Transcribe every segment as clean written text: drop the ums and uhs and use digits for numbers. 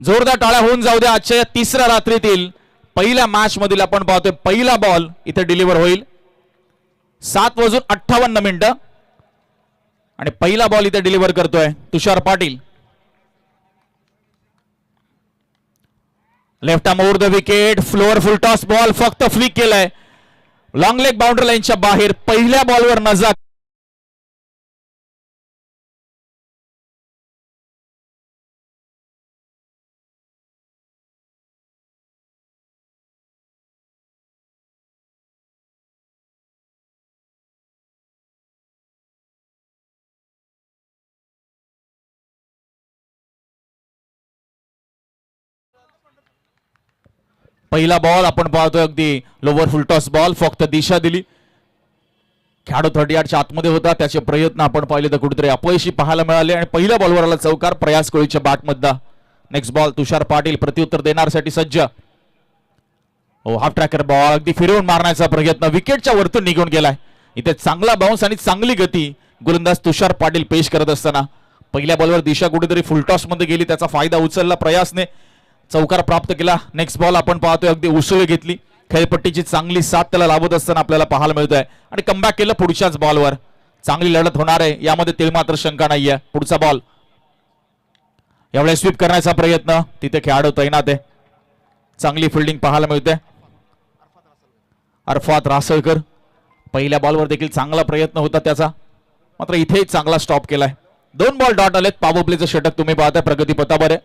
जोरदार टाळ्या होऊन जाऊ द्या. आजच्या तिसऱ्या रात्रीतील पहिल्या मॅच मधील आपण पाहतोय पहिला बॉल इथे डिलिव्हर होईल. 7:58 आणि पहिला बॉल इथे डिलिव्हर करतोय Tushar Patil. Left arm over the wicket. Floor full toss ball फक्त फ्लिक केलाय. लॉंग लेग बाउंड्री लाईनच्या बाहेर. पहिल्या बॉलवर नजाक. पहिला बॉल आपण पाहतोय अगदी लोवर फुल टॉस बॉल. फक्त दिशा दिली. खेळाडू 38च्या आतमध्ये होता. त्याचे प्रयत्न आपण पाहिले तर कुठेतरी अपयशी पाहायला मिळाले आणि पहिल्या बॉलवर आला चौकार. प्रयास कोळीच्या बॅटमधला. नेक्स्ट बॉल तुषार पाटील प्रत्युत्तर देण्यासाठी सज्ज. हाफ ट्रॅकर बॉल अगदी फिरवून मारण्याचा प्रयत्न विकेटच्या वरतून निघून गेलाय. इथे चांगला बाउन्स आणि चांगली गती गोलंदाज तुषार पाटील पेश करत असताना पहिल्या बॉलवर दिशा कुठेतरी फुल टॉस मध्ये गेली. त्याचा फायदा उचलला प्रयासने. चौकार प्राप्त केला. नेक्स्ट बॉल आपण पाहतोय अगदी उसळी घेतली. खेळपट्टीची चांगली साथ त्याला लाभत असताना आपल्याला पाहायला मिळतोय आणि कमबॅक केलं पुढच्याच बॉलवर. चांगली लढत होणार आहे यामध्ये तिळ मात्र शंका नाहीये. पुढचा बॉल यावेळेस स्वीप करण्याचा प्रयत्न. तिथे खेळाडू तैनात आहे. चांगली फिल्डिंग पाहायला मिळते. अरफात रासळकर पहिल्या बॉलवर देखील चांगला प्रयत्न होता त्याचा, मात्र इथेही चांगला स्टॉप केलाय. 2 बॉल डॉट आलेत. पॉवर प्लेचं षटक तुम्ही पाहताय प्रगती पथावर आहे.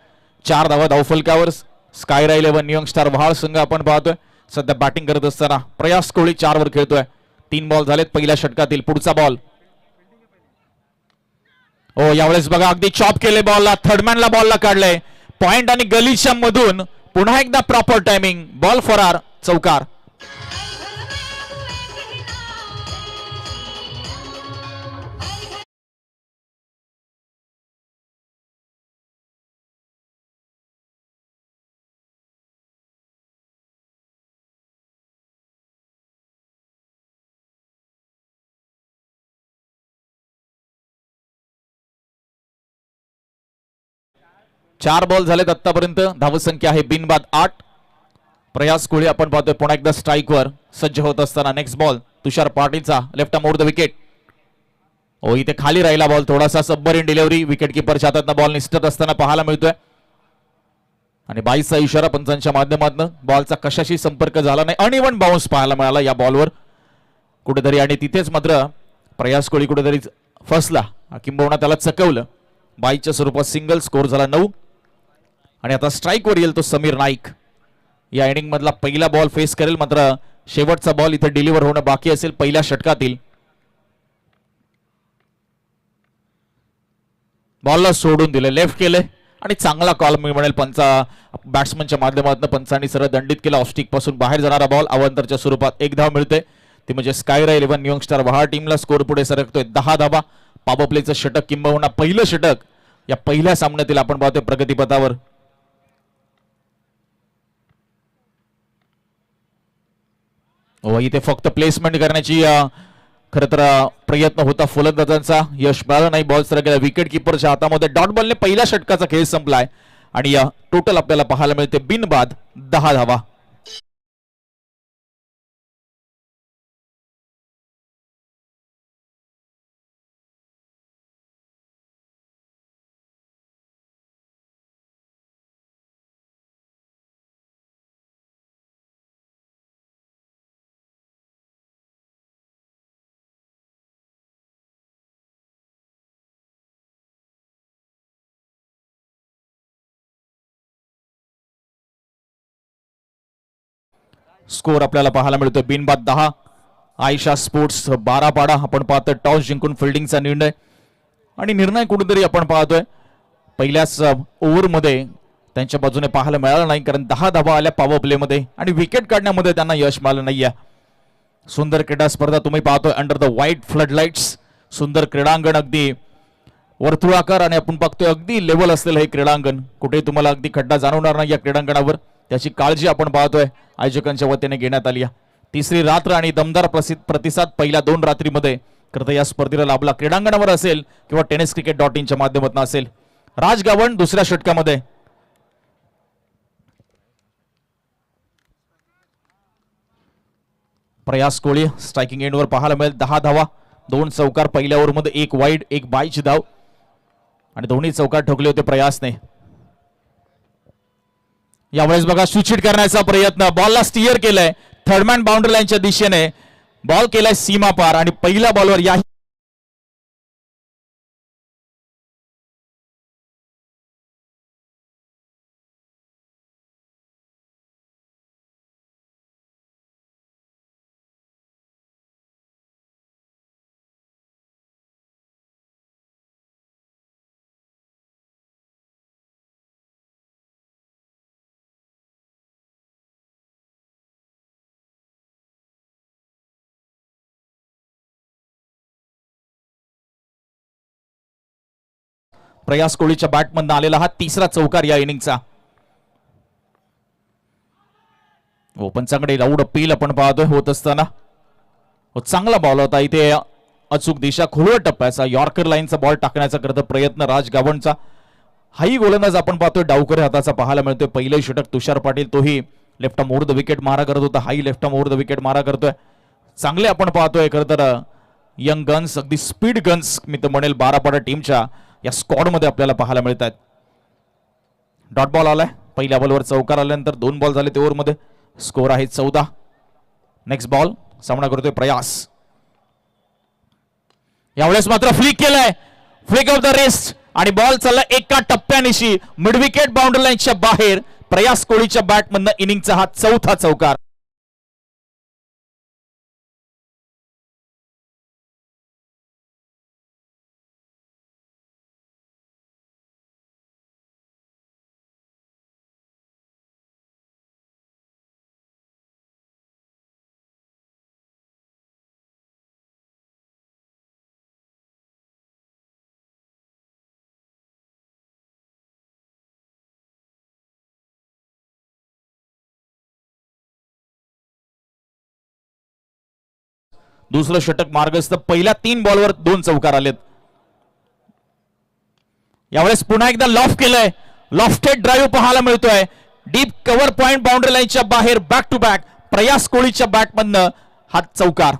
4 धावा धावफलकावर. स्कायरा 11 न्यूयॉर्क स्टार वहाळ संघ आपण पाहतोय सध्या बॅटिंग करत असताना. प्रयास कोळी 4 वर खेळतोय. 3 बॉल झालेत पहिल्या षटकातील. पुढचा बॉल. यावेळेस बघा अगदी चॉप केले बॉलला. थर्डमॅनला बॉलला काढलंय. पॉइंट आणि गलीच्या मधून पुन्हा एकदा प्रॉपर टायमिंग. बॉल फरार. चौकार. चार बॉल झालेत आतापर्यंत. धावसंख्या आहे बिनबाद 8. प्रयास कोळी आपण पाहतोय पुन्हा एकदा स्ट्राईकवर सज्ज होत असताना. नेक्स्ट बॉल तुषार पाटीलचा. Left arm over the wicket. इथे खाली राहिला बॉल. थोडासा सबमरीन डिलिव्हरी. विकेट किपरच्या हातातनं बॉल निसटत असताना पाहायला मिळतोय आणि 22चा इशारा पंचांच्या माध्यमातून. बॉलचा कशाशी संपर्क झाला नाही. अनइव्हन बाउन्स पाहायला मिळाला या बॉलवर कुठेतरी आणि तिथेच मात्र प्रयास कोळी कुठेतरी फसला किंबहुना त्याला चकवलं. 22च्या स्वरूपात सिंगल. स्कोर झाला 9 आणि आता स्ट्राईक वर येईल तो समीर नाईक. या इनिंग मधला पहिला बॉल फेस करेल, मात्र शेवटचा बॉल इथे डिलिव्हर होणं बाकी असेल पहिल्या षटकातील. बॉलला सोडून दिले. लेफ्ट केले आणि चांगला कॉल मी म्हणेल बॅट्समनच्या माध्यमातून. पंचांनी सरळ दंडित केला. ऑफस्टिक पासून बाहेर जाणारा बॉल. अवांतरच्या स्वरूपात 1 धाव मिळते. ती म्हणजे स्कायरा 11 न्यूयॉर्क स्टार वहाळ टीमला स्कोर पुढे सरकतोय 10 धावा. पॉवर प्लेचं षटक किंबहुना पहिलं षटक या पहिल्या सामन्यातील आपण पाहतोय प्रगतीपथावर. इथे फक्त प्लेसमेंट करण्याची खरं तर प्रयत्न होता फलंदाजांचा. यश मिळालं नाही. बॉल सरळ गेला विकेट किपरच्या हातामध्ये. डॉट बॉलने पहिल्या षटकाचा खेळ संपलाय आणि टोटल आपल्याला पाहायला मिळते बिनबाद 10 धावा. स्कोर आपल्याला पाहायला मिळतोय बिनबाद 10. आयशा स्पोर्ट्स 12 पाडा आपण पाहतोय. टॉस जिंकून फिल्डिंगचा निर्णय आणि निर्णय कुठेतरी आपण पाहतोय पहिल्याच ओव्हरमध्ये त्यांच्या बाजूने पाहायला मिळाला नाही, कारण 10 धावा आल्या पॉवर प्ले मध्ये आणि विकेट काढण्यामध्ये त्यांना यश मिळालं नाहीये. सुंदर क्रीडा स्पर्धा तुम्ही पाहतोय under the white flood lights. सुंदर क्रीडांगण अगदी वर्तुळाकार आणि आपण बघतोय अगदी लेवल असलेलं हे क्रीडांगण. कुठे तुम्हाला अगदी खड्डा जाणवणार नाही या क्रीडांगणावर. त्याची काळजी आपण पाहतोय आयोजकांच्या वतीने घेण्यात आली. तिसरी रात्र आणि दमदार प्रतिसाद पहिल्या 2 रात्रीमध्ये करता या स्पर्धेला लाभला. क्रीडांगणावर असेल किंवा tenniscricket.in च्या माध्यमातून असेल. राज गावण दुसऱ्या षटकामध्ये प्रयास कोळी स्ट्रायकिंग एंडवर पाहायला मिळेल. 10 धावा, 2 चौकार पहिल्या ओव्हरमध्ये, 1 वाईड, 1 बायची धाव आणि दोन्ही चौकार ठोकले होते प्रयासने. यावेळेस बघा स्विच करण्याचा प्रयत्न, बॉलला स्टिअर केलंय, थर्डमॅन बाउंड्री लाईनच्या दिशेने बॉल केलाय सीमा पार आणि पहिल्या बॉलवर या प्रयास कोळीच्या बॅटमधून आलेला हा तिसरा चौकार या इनिंगचा. ओपनच्याकडे लाऊड अपील आपण पाहतोय होत असताना. चांगला बॉल होता इथे, अचूक दिशा, खोलवर टप्प्याचा यॉर्कर लाईनचा बॉल टाकण्याचा करत प्रयत्न राज गावणचा. हाही गोलंदाज आपण पाहतोय डावकरी हाताचा पाहायला मिळतोय. पहिलं षटक तुषार पाटील, तोही left arm over the wicket मारा करत होता, हाही left arm over the wicket मारा करतोय. चांगले आपण पाहतोय खरं तर यंग गन्स, अगदी स्पीड गन्स मी तर म्हणेल 12 टीमच्या या स्क्वॉड मध्ये आपल्याला पाहायला मिळत आहेत. डॉट बॉल आलाय, पहिल्या बॉलवर चौकार आल्यानंतर 2 बॉल झाले ते ओव्हरमध्ये. स्कोर आहे 14. नेक्स्ट बॉल सामना करतोय प्रयास. यावेळेस मात्र फ्लिक केलाय, फ्लिक ऑफ द रिस्ट आणि बॉल चालला एका टप्प्यानिशी मिड विकेट बाउंड्री लाईनच्या बाहेर. प्रयास कोळीच्या बॅटमधनं इनिंगचा हा चौथा चौकार. दुसरं षटक मार्गस्थ, पहिल्या 3 बॉलवर 2 चौकार आलेत. यावेळेस पुन्हा एकदा लॉफ्ट केलंय, लॉफ्टेड ड्राईव्ह पाहायला मिळतोय. डीप कव्हर पॉइंट बाउंड्री लाईनच्या बाहेर, बॅक टू बॅक प्रयास कोळीच्या बॅटमधनं हा चौकार.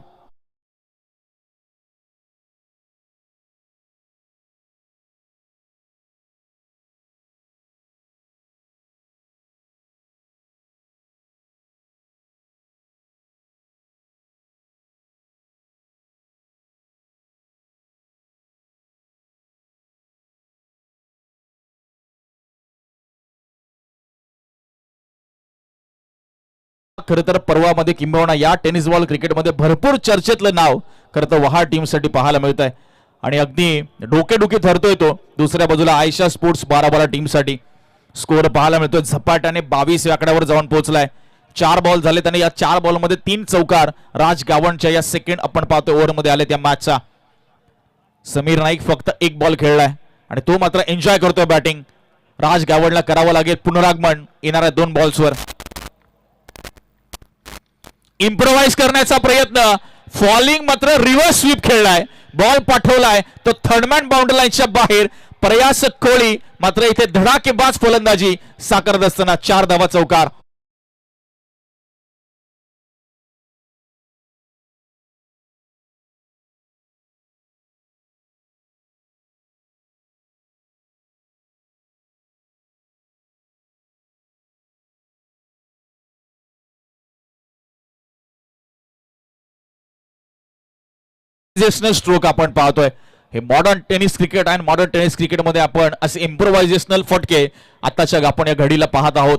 खरं तर पर्वामध्ये किंबहुना या टेनिस बॉल क्रिकेटमध्ये भरपूर चर्चेतलं नाव खरं तर वहाड टीमसाठी पाहायला मिळत आहे आणि अगदी डोकेडुखी ठरतोय तो. दुसऱ्या बाजूला आयशा स्पोर्ट्स 12 टीमसाठी स्कोर पाहायला मिळतोय झपाट्याने 22 आकड्यावर जाऊन पोहोचलाय. 4 बॉल झाले आणि या 4 बॉलमध्ये 3 चौकार राज गावणच्या या सेकंड आपण पाहतोय ओव्हरमध्ये आले त्या मॅचचा. समीर नाईक फक्त 1 बॉल खेळलाय आणि तो मात्र एन्जॉय करतोय बॅटिंग. राज गावणला करावं लागेल पुनरागमन येणाऱ्या 2 बॉल्सवर. इम्प्रोवाइज करण्याचा प्रयत्न, फॉलिंग मात्र रिव्हर्स स्वीप खेळलाय, बॉल पाठवलाय तो थर्डमॅन बाउंड्री लाईनच्या बाहेर. प्रयास कोळी मात्र इथे धडाकेबाज फलंदाजी साकारत असताना 4 धावा चौकार. स्ट्रोक आपण पाहतोय. हे मॉडर्न टेनिस क्रिकेट आणि मॉडर्न टेनिस क्रिकेटमध्ये आपण असे इम्प्रोव्हायझेशनल फटके आताच्या आपण या घडीला पाहत आहोत.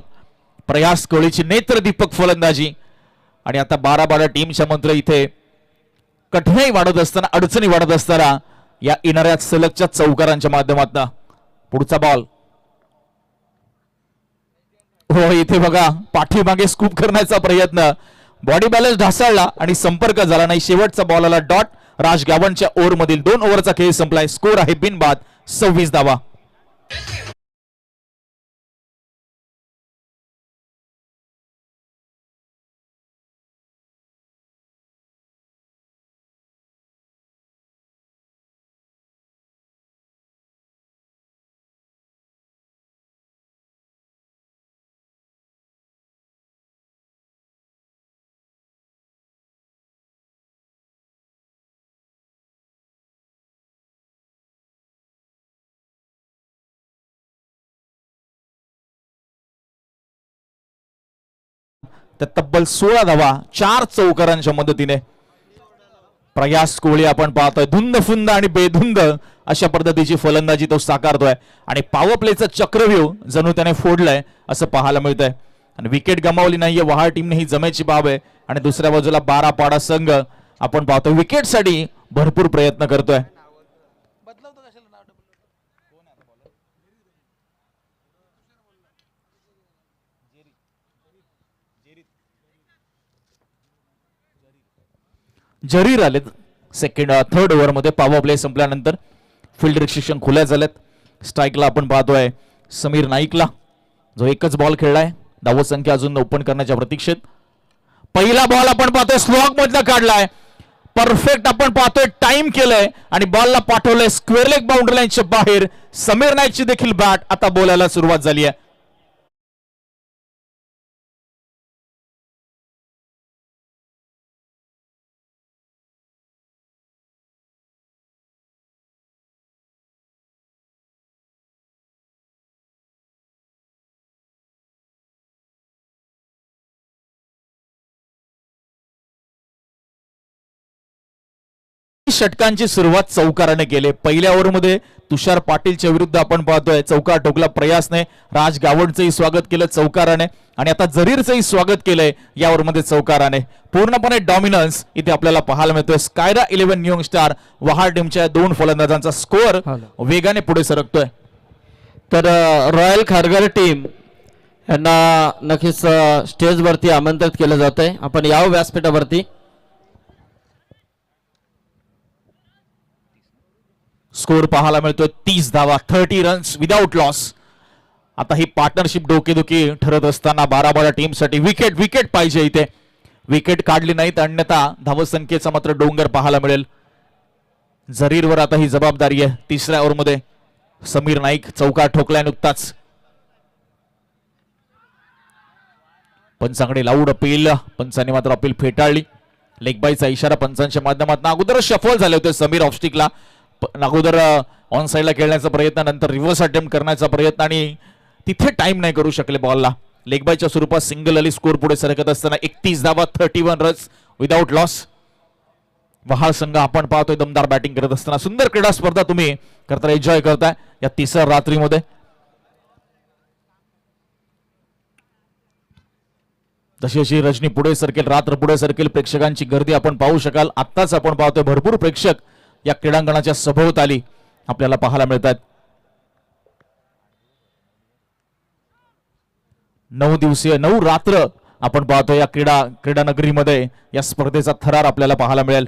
प्रयास कोळीची नेत्रदीपक फलंदाजी आणि आता 12 टीमच्या मंत्र इथे कठीणाई वाढत असताना, अडचणी वाढत असताना या येणाऱ्या सलगच्या चौकारांच्या माध्यमातून पुढचा बॉल. हो इथे बघा पाठीमागे स्कूप करण्याचा प्रयत्न, बॉडी बॅलन्स ढासळला आणि संपर्क झाला नाही. शेवटचा बॉल आला डॉट. राज गावणच्या ओव्हरमधील 2 ओव्हरचा खेळ संपलाय. स्कोर आहे बिनबाद 26 धावा. त्या तब्बल 16 धावा 4 चौकारांच्या मदतीने. प्रयास कोहली आपण पाहतोय धुंद आणि बेधुंद अशा पद्धतीची फलंदाजी तो साकारतोय आणि पॉवर प्लेचं चक्रव्यूह जणू त्याने फोडलंय असं पाहायला मिळतंय. आणि विकेट गमावली नाहीये वहाळ टीमने, ही जमेची बाब आहे. आणि दुसऱ्या बाजूला बारापाडा संघ आपण पाहतो विकेटसाठी भरपूर प्रयत्न करतोय. जरीर आले थर्ड ओव्हरमध्ये पॉवर प्ले संपल्यानंतर. फील्ड रिस्ट्रिक्शन खुल्या झाल्यात. स्ट्राईकला आपण पाहतोय समीर नाईकला, जो एकच बॉल खेळलाय. धावसंख्या अजून ओपन करण्याच्या प्रतीक्षेत. पहिला बॉल आपण पाहतोय स्लॉग मधनं काढलाय, परफेक्ट आपण पाहतोय टाइम केलंय आणि बॉलला पाठवलंय स्क्वेअर लेग बाउंड्री लाईनच्या बाहेर. समीर नाईकची देखील बॅट आता बोलायला सुरुवात झाली आहे. षटकांची सुरुवात चौकाराने केली. पहिल्या ओव्हरमध्ये तुषार पाटीलच्या विरुद्ध आपण पाहतोय चौकार ठोकला प्रयासने. राज गावडचंही स्वागत केलं चौकाराने आणि आता जरीरचंही स्वागत केलंय या ओव्हरमध्ये चौकाराने. पूर्णपणे डॉमिनन्स इथे आपल्याला पाहायला मिळतोय. स्कायरा 11 न्यू स्टार वहाळ टीमच्या 2 फलंदाजांचा स्कोअर वेगाने पुढे सरकतोय. तर रॉयल खारघर टीम यांना नक्कीच स्टेजवरती आमंत्रित केलं जात आहे. आपण यावं व्यासपीठावरती. स्कोर पाहायला मिळतोय 30 धावा 30 रन्स विदाउट लॉस. आता ही पार्टनरशिप डोकेदुखी ठरत असताना बाराबारा टीमसाठी विकेट पाहिजे इथे. विकेट काढली नाहीत अन्यथा धावसंख्येचा मात्र डोंगर पाहायला मिळेल. जरीरवर आता ही जबाबदारी आहे. तिसऱ्या ओव्हरमध्ये समीर नाईक चौकार ठोकलाय नुकताच. पंचांकडे लाऊड अपील, पंचांनी मात्र अपील फेटाळली. लेगबाईचा इशारा पंचांच्या माध्यमातून. अगोदर शफल झाले होते समीर ऑफस्टिकला. अगोदर ऑन साइडला खेळण्याचा प्रयत्न, नंतर रिव्हर्स अटेम्प्ट करण्याचा प्रयत्न आणि तिथे टाइम नाही करू शकले बॉलला. लेगबायच्या स्वरूपात सिंगल आली. स्कोर पुढे सरकत असताना 31 धावा 31 रन्स विदाउट लॉस. वहाळ संघ आपण पाहतोय दमदार बॅटिंग करत असताना. सुंदर क्रीडा स्पर्धा तुम्ही करता एन्जॉय करताय या तिसऱ्या रात्रीमध्ये. जशी जशी रजनी पुढे सरकेल, रात्र पुढे सरकेल, प्रेक्षकांची गर्दी आपण पाहू शकाल. आत्ताच आपण पाहतोय भरपूर प्रेक्षक या क्रीडांगणाच्या सभोवताली आपल्याला पाहायला मिळतात. 9 दिवसीय 9 रात्र आपण पाहतो या क्रीडा नगरीमध्ये या स्पर्धेचा थरार आपल्याला पाहायला मिळेल.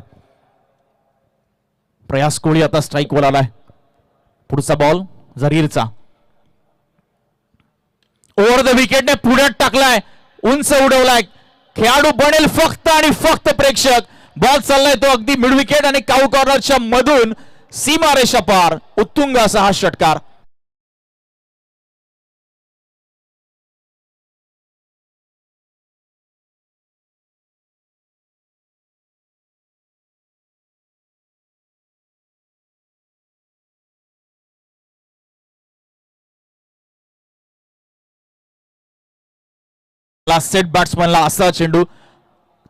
प्रयास कोहली आता स्ट्राईक वर आलाय. पुढचा बॉल जरीरचा. ओव्हर द विकेटने पुढ्यात टाकलाय, उंच उडवलाय. खेळाडू बनेल फक्त आणि फक्त प्रेक्षक. बॉल चाललाय तो अगदी मिड विकेट आणि काऊ कॉर्नरच्या मधून सीमारेषा पार. उत्तुंग असा हा षटकार. लास्ट सेट बॅट्समॅनला असा चेंडू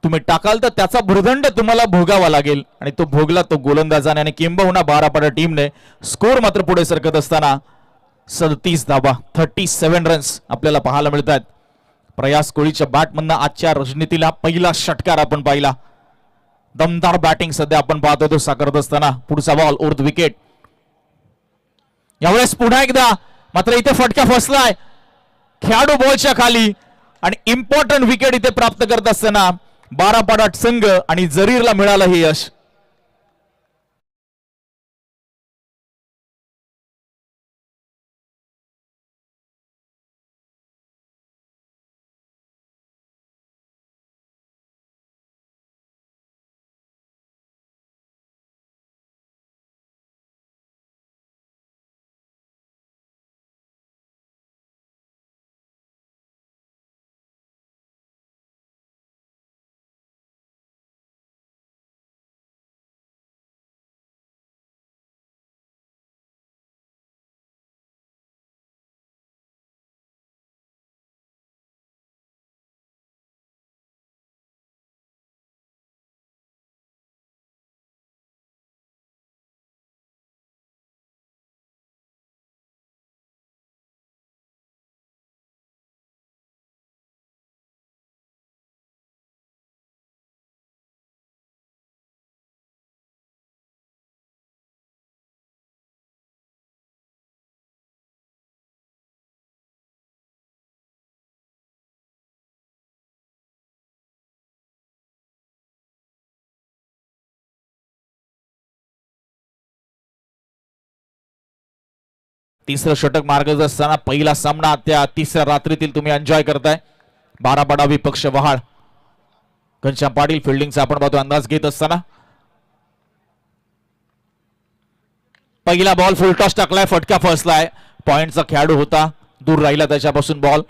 तुम्ही टाकाल तर त्याचा भुर्दंड तुम्हाला भोगावा लागेल आणि तो भोगला तो गोलंदाजाने आणि किंबहुना बारापाडा टीमने. स्कोर मात्र पुढे सरकत असताना 37 धावा 37 रन्स आपल्याला पाहायला मिळतात. प्रयास कोहलीच्या बॅटमधनं आजच्या रणनीतीला पहिला षटकार आपण पाहिला. दमदार बॅटिंग सध्या आपण पाहतो तो साकारत असताना. पुढचा बॉल ओव्हर द विकेट. यावेळेस पुन्हा एकदा मात्र इथे फटका फसलाय खेळाडू बॉलच्या खाली आणि इम्पॉर्टंट विकेट इथे प्राप्त करत असताना बारापाडा संघ आणि जरीरला मिळालं हे यश. तिसरं षटक मार्गच असताना पहिला सामना त्या तिसऱ्या रात्रीतील तुम्ही एन्जॉय करताय. 12 बडा विपक्ष वहाळ. घनश्याम पाटील फिल्डिंगचा आपण पाहतो अंदाज घेत असताना पहिला बॉल फुल टॉस टाकलाय, फटका फसलाय. पॉइंटचा खेळाडू होता, दूर राहिला त्याच्यापासून बॉल.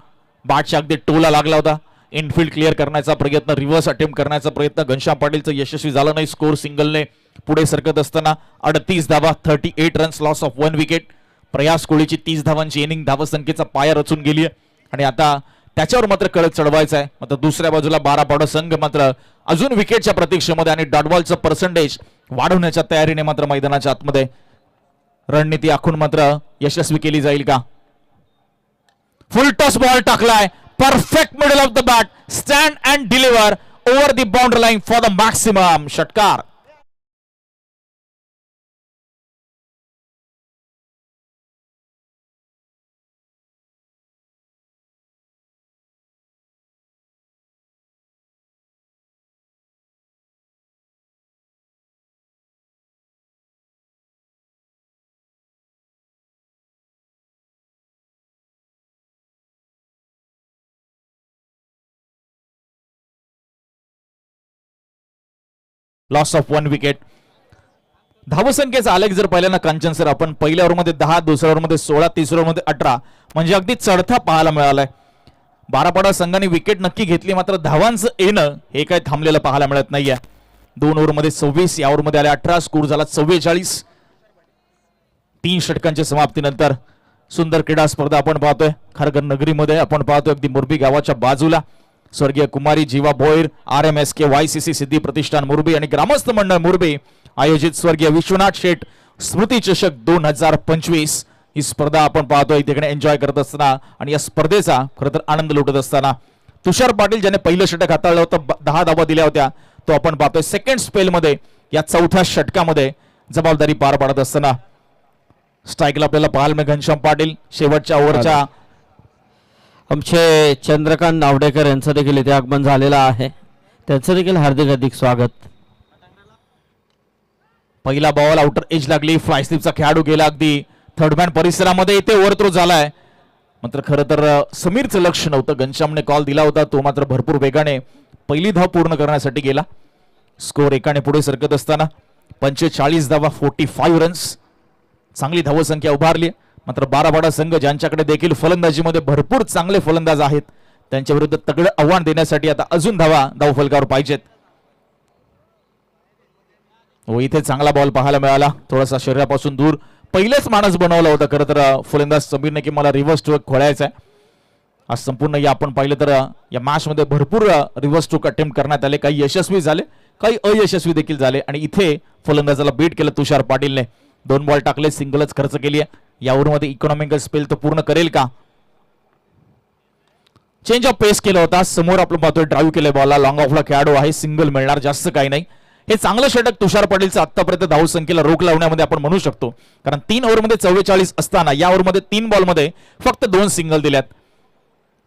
बॅटच्या अगदी टोला लागला होता. इनफिल्ड क्लिअर करण्याचा प्रयत्न, रिव्हर्स अटेम्प्ट करण्याचा प्रयत्न घनश्याम पाटीलचं यशस्वी झालं नाही. स्कोर सिंगलने पुढे सरकत असताना 38 धावा, 38 रन्स, लॉस ऑफ 1 विकेट. प्रयास कोहलीची 30 धावांची इनिंग धावसंख्येचा पाया रचून गेली आहे आणि आता त्याच्यावर मात्र कळत चढवायचा आहे. मात्र दुसऱ्या बाजूला 12 बडा संघ मात्र अजून विकेटच्या प्रतीक्षेमध्ये आणि डॉटबॉलचं पर्सेंटेज वाढवण्याच्या तयारीने मात्र मैदानाच्या आतमध्ये रणनीती आखून मात्र यशस्वी केली जाईल का. फुल टॉस बॉल टाकलाय, perfect middle of the bat, stand and deliver over the boundary line for the maximum. षटकार. Loss of 1 wicket. धावसंख्येचा आलेख जर पाहिला ना कांचन सर, आपण पहिल्या ओव्हरमध्ये 10, दुसऱ्या ओव्हरमध्ये 16, तिसऱ्या ओव्हरमध्ये 18, म्हणजे अगदी चढता पाहायला मिळालाय. 12 बडा संघाने विकेट नक्की घेतली, मात्र धावांचं येणं हे काय थांबलेलं पाहायला मिळत नाहीये. 2 ओव्हरमध्ये 26, या ओव्हरमध्ये आले 18, स्कोर झाला 44. 3 षटकांच्या समाप्तीनंतर सुंदर क्रीडा स्पर्धा आपण पाहतोय खारघर नगरीमध्ये. आपण पाहतोय अगदी मोरबी गावाच्या बाजूला स्वर्गीय कुमारी जीवा भोईर, RMSK YCC सिद्धी प्रतिष्ठान मोरबी आणि ग्रामस्थ मंडळ मोरबी आयोजित स्वर्गीय विश्वनाथ शेठ स्मृती चषक 2025 ही स्पर्धा आपण पाहतोय तिकडे एन्जॉय करत असताना आणि या स्पर्धेचा खरं तर आनंद लुटत असताना तुषार पाटील ज्याने पहिलं षटक हाताळलं होतं, 10 धावा दिल्या होत्या, तो आपण पाहतोय सेकंड स्पेल मध्ये या चौथ्या षटकामध्ये जबाबदारी पार पाडत असताना. स्ट्राईकला आपल्याला पाहायला मिळेल घनश्याम पाटील. शेवटच्या ओव्हरच्या आमचे चंद्रकांत नावडेकर यांचं देखील इथे आगमन झालेलं आहे, त्यांचं देखील हार्दिक स्वागत. पहिला बॉल आउटर एज लागली, फ्लाय स्लिपचा खेळाडू गेला अगदी थर्डमॅन परिसरामध्ये, इथे ओव्हरथ्रो झालाय. मात्र खरं तर समीरचं लक्ष नव्हतं, घनश्यामने कॉल दिला होता, तो मात्र भरपूर वेगाने पहिली धाव पूर्ण करण्यासाठी गेला. स्कोर एकाने पुढे सरकत असताना 45 धावा, 45 रन्स, चांगली धावसंख्या उभारली. मात्र 12 बडा संघ ज्यांच्याकडे देखील फलंदाजीमध्ये भरपूर चांगले फलंदाज आहेत, त्यांच्या विरुद्ध तगडं आव्हान देण्यासाठी आता अजून धाव फलकावर पाहिजेत. इथे चांगला बॉल पाहायला मिळाला, थोडासा शरीरापासून दूर. पहिलेच माणूस बनवला होता खरं तर फलंदाज समीरने की मला रिव्हर्स स्ट्रोक खोळायचा आहे. आज संपूर्ण या आपण पाहिलं तर या मॅच मध्ये भरपूर रिव्हर्स स्ट्रोक अटेम्प्ट करण्यात आले, काही यशस्वी झाले, काही अयशस्वी देखील झाले आणि इथे फलंदाजाला बीट केलं तुषार पाटीलने. 2 बॉल टाकले, सिंगलच खर्च केली आहे. या ओव्हरमध्ये इकॉनॉमिकल स्पेल तो पूर्ण करेल का. चेंज ऑफ पेस केला होता, समोर आपण पाहतोय ड्राईव्ह केले बॉलला, लॉंग ऑफला खेळाडू आहे, सिंगल मिळणार, जास्त काही नाही. हे चांगलं षटक तुषार पाटीलचं आतापर्यंत धावसंख्येला रोख लावण्यामध्ये आपण म्हणू शकतो, कारण 3 ओव्हरमध्ये 44 असताना या ओव्हरमध्ये 3 बॉलमध्ये फक्त 2 सिंगल दिल्यात.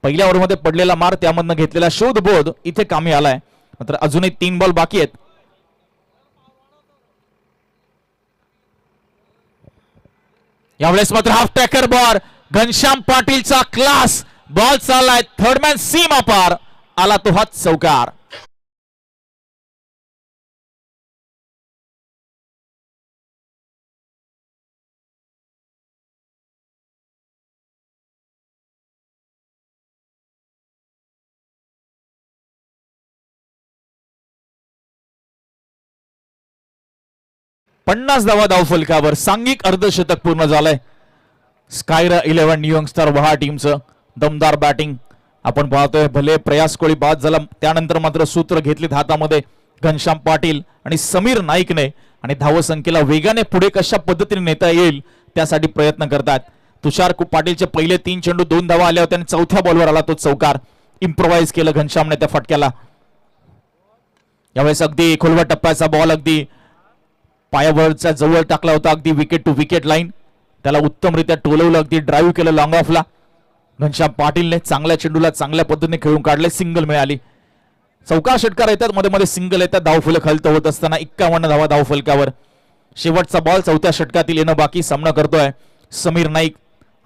पहिल्या ओव्हरमध्ये पडलेला मार, त्यामधनं घेतलेला शोधबोध इथे कामी आलाय. मात्र अजूनही 3 बॉल बाकी आहेत. यावेळेस मात्र हाफ टॅकर बॉल, घनश्याम पाटीलचा क्लास बॉल चाललाय, थर्डमॅन सीमा पार आला तो हात चौकार. पन्नास धावा धाव फलकावर, सांघिक अर्धशतक पूर्ण झालंय. स्कायरा 11 न्यू यंगस्टर वहा टीमचं दमदार बॅटिंग आपण पाहतोय. भले प्रयास कोळी बाद झाला, त्यानंतर मात्र सूत्र घेतलीत हातामध्ये घनश्याम पाटील आणि समीर नाईकने आणि धावसंख्येला वेगाने पुढे कशा पद्धतीने नेता येईल त्यासाठी प्रयत्न करतात. तुषार पाटीलचे पहिले 3 चेंडू 2 धावा आल्या होत्या आणि चौथ्या बॉलवर आला तो चौकार. इम्प्रोवाइज केलं घनश्यामने त्या फटक्याला. यावेळेस अगदी खोलवा टप्प्याचा बॉल अगदी पायावरच्या जवळ टाकला होता, अगदी विकेट टू विकेट लाईन. त्याला उत्तमरित्या टोलवलं, अगदी ड्राईव्ह केलं लॉंग ऑफला. घनश्याम पाटीलने चांगल्या चेंडूला चांगल्या पद्धतीने खेळून काढले, सिंगल मिळाली. चौकार षटकार येतात, मध्ये मध्ये सिंगल येतात. धावफलक हलत होत असताना 51 धावा धावफलकावर. शेवटचा बॉल चौथ्या षटकातील येणं बाकी. सामना करतोय समीर नाईक.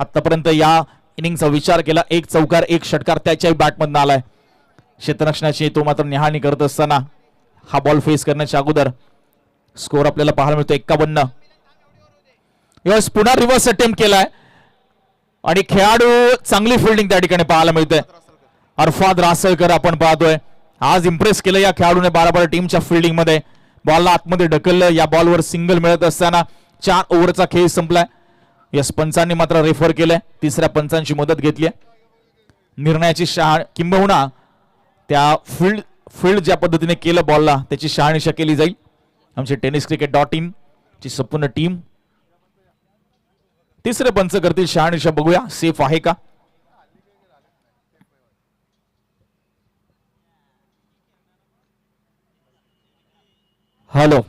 आतापर्यंत या इनिंगचा विचार केला, एक चौकार एक षटकार त्याच्याही बॅटमधून आलाय. क्षेत्ररक्षणाची तो मात्र निहाळणी करत असताना हा बॉल फेस करण्याच्या अगोदर स्कोर आपल्याला पाहायला मिळतो 51. यावेळेस पुन्हा रिव्हर्स अटेम्प्ट केलाय आणि खेळाडू चांगली फिल्डिंग त्या ठिकाणी पाहायला मिळते. अरफात रासळकर आपण पाहतोय, आज इम्प्रेस केलं या खेळाडूने 12 टीमच्या फिल्डिंग मध्ये. बॉलला आतमध्ये ढकललं, या बॉलवर सिंगल मिळत असताना 4 ओव्हरचा खेळ संपलाय. यस पंचांनी मात्र रेफर केलंय, तिसऱ्या पंचांची मदत घेतली. निर्णयाची किंबहुना त्या फील्ड ज्या पद्धतीने केलं बॉलला त्याची शहानिशा केली जाईल. आमची tenniscricket.in ची संपूर्ण टीम तिसरे पंच करतील शहानिशा. बघूया सेफ आहे का. हॅलो.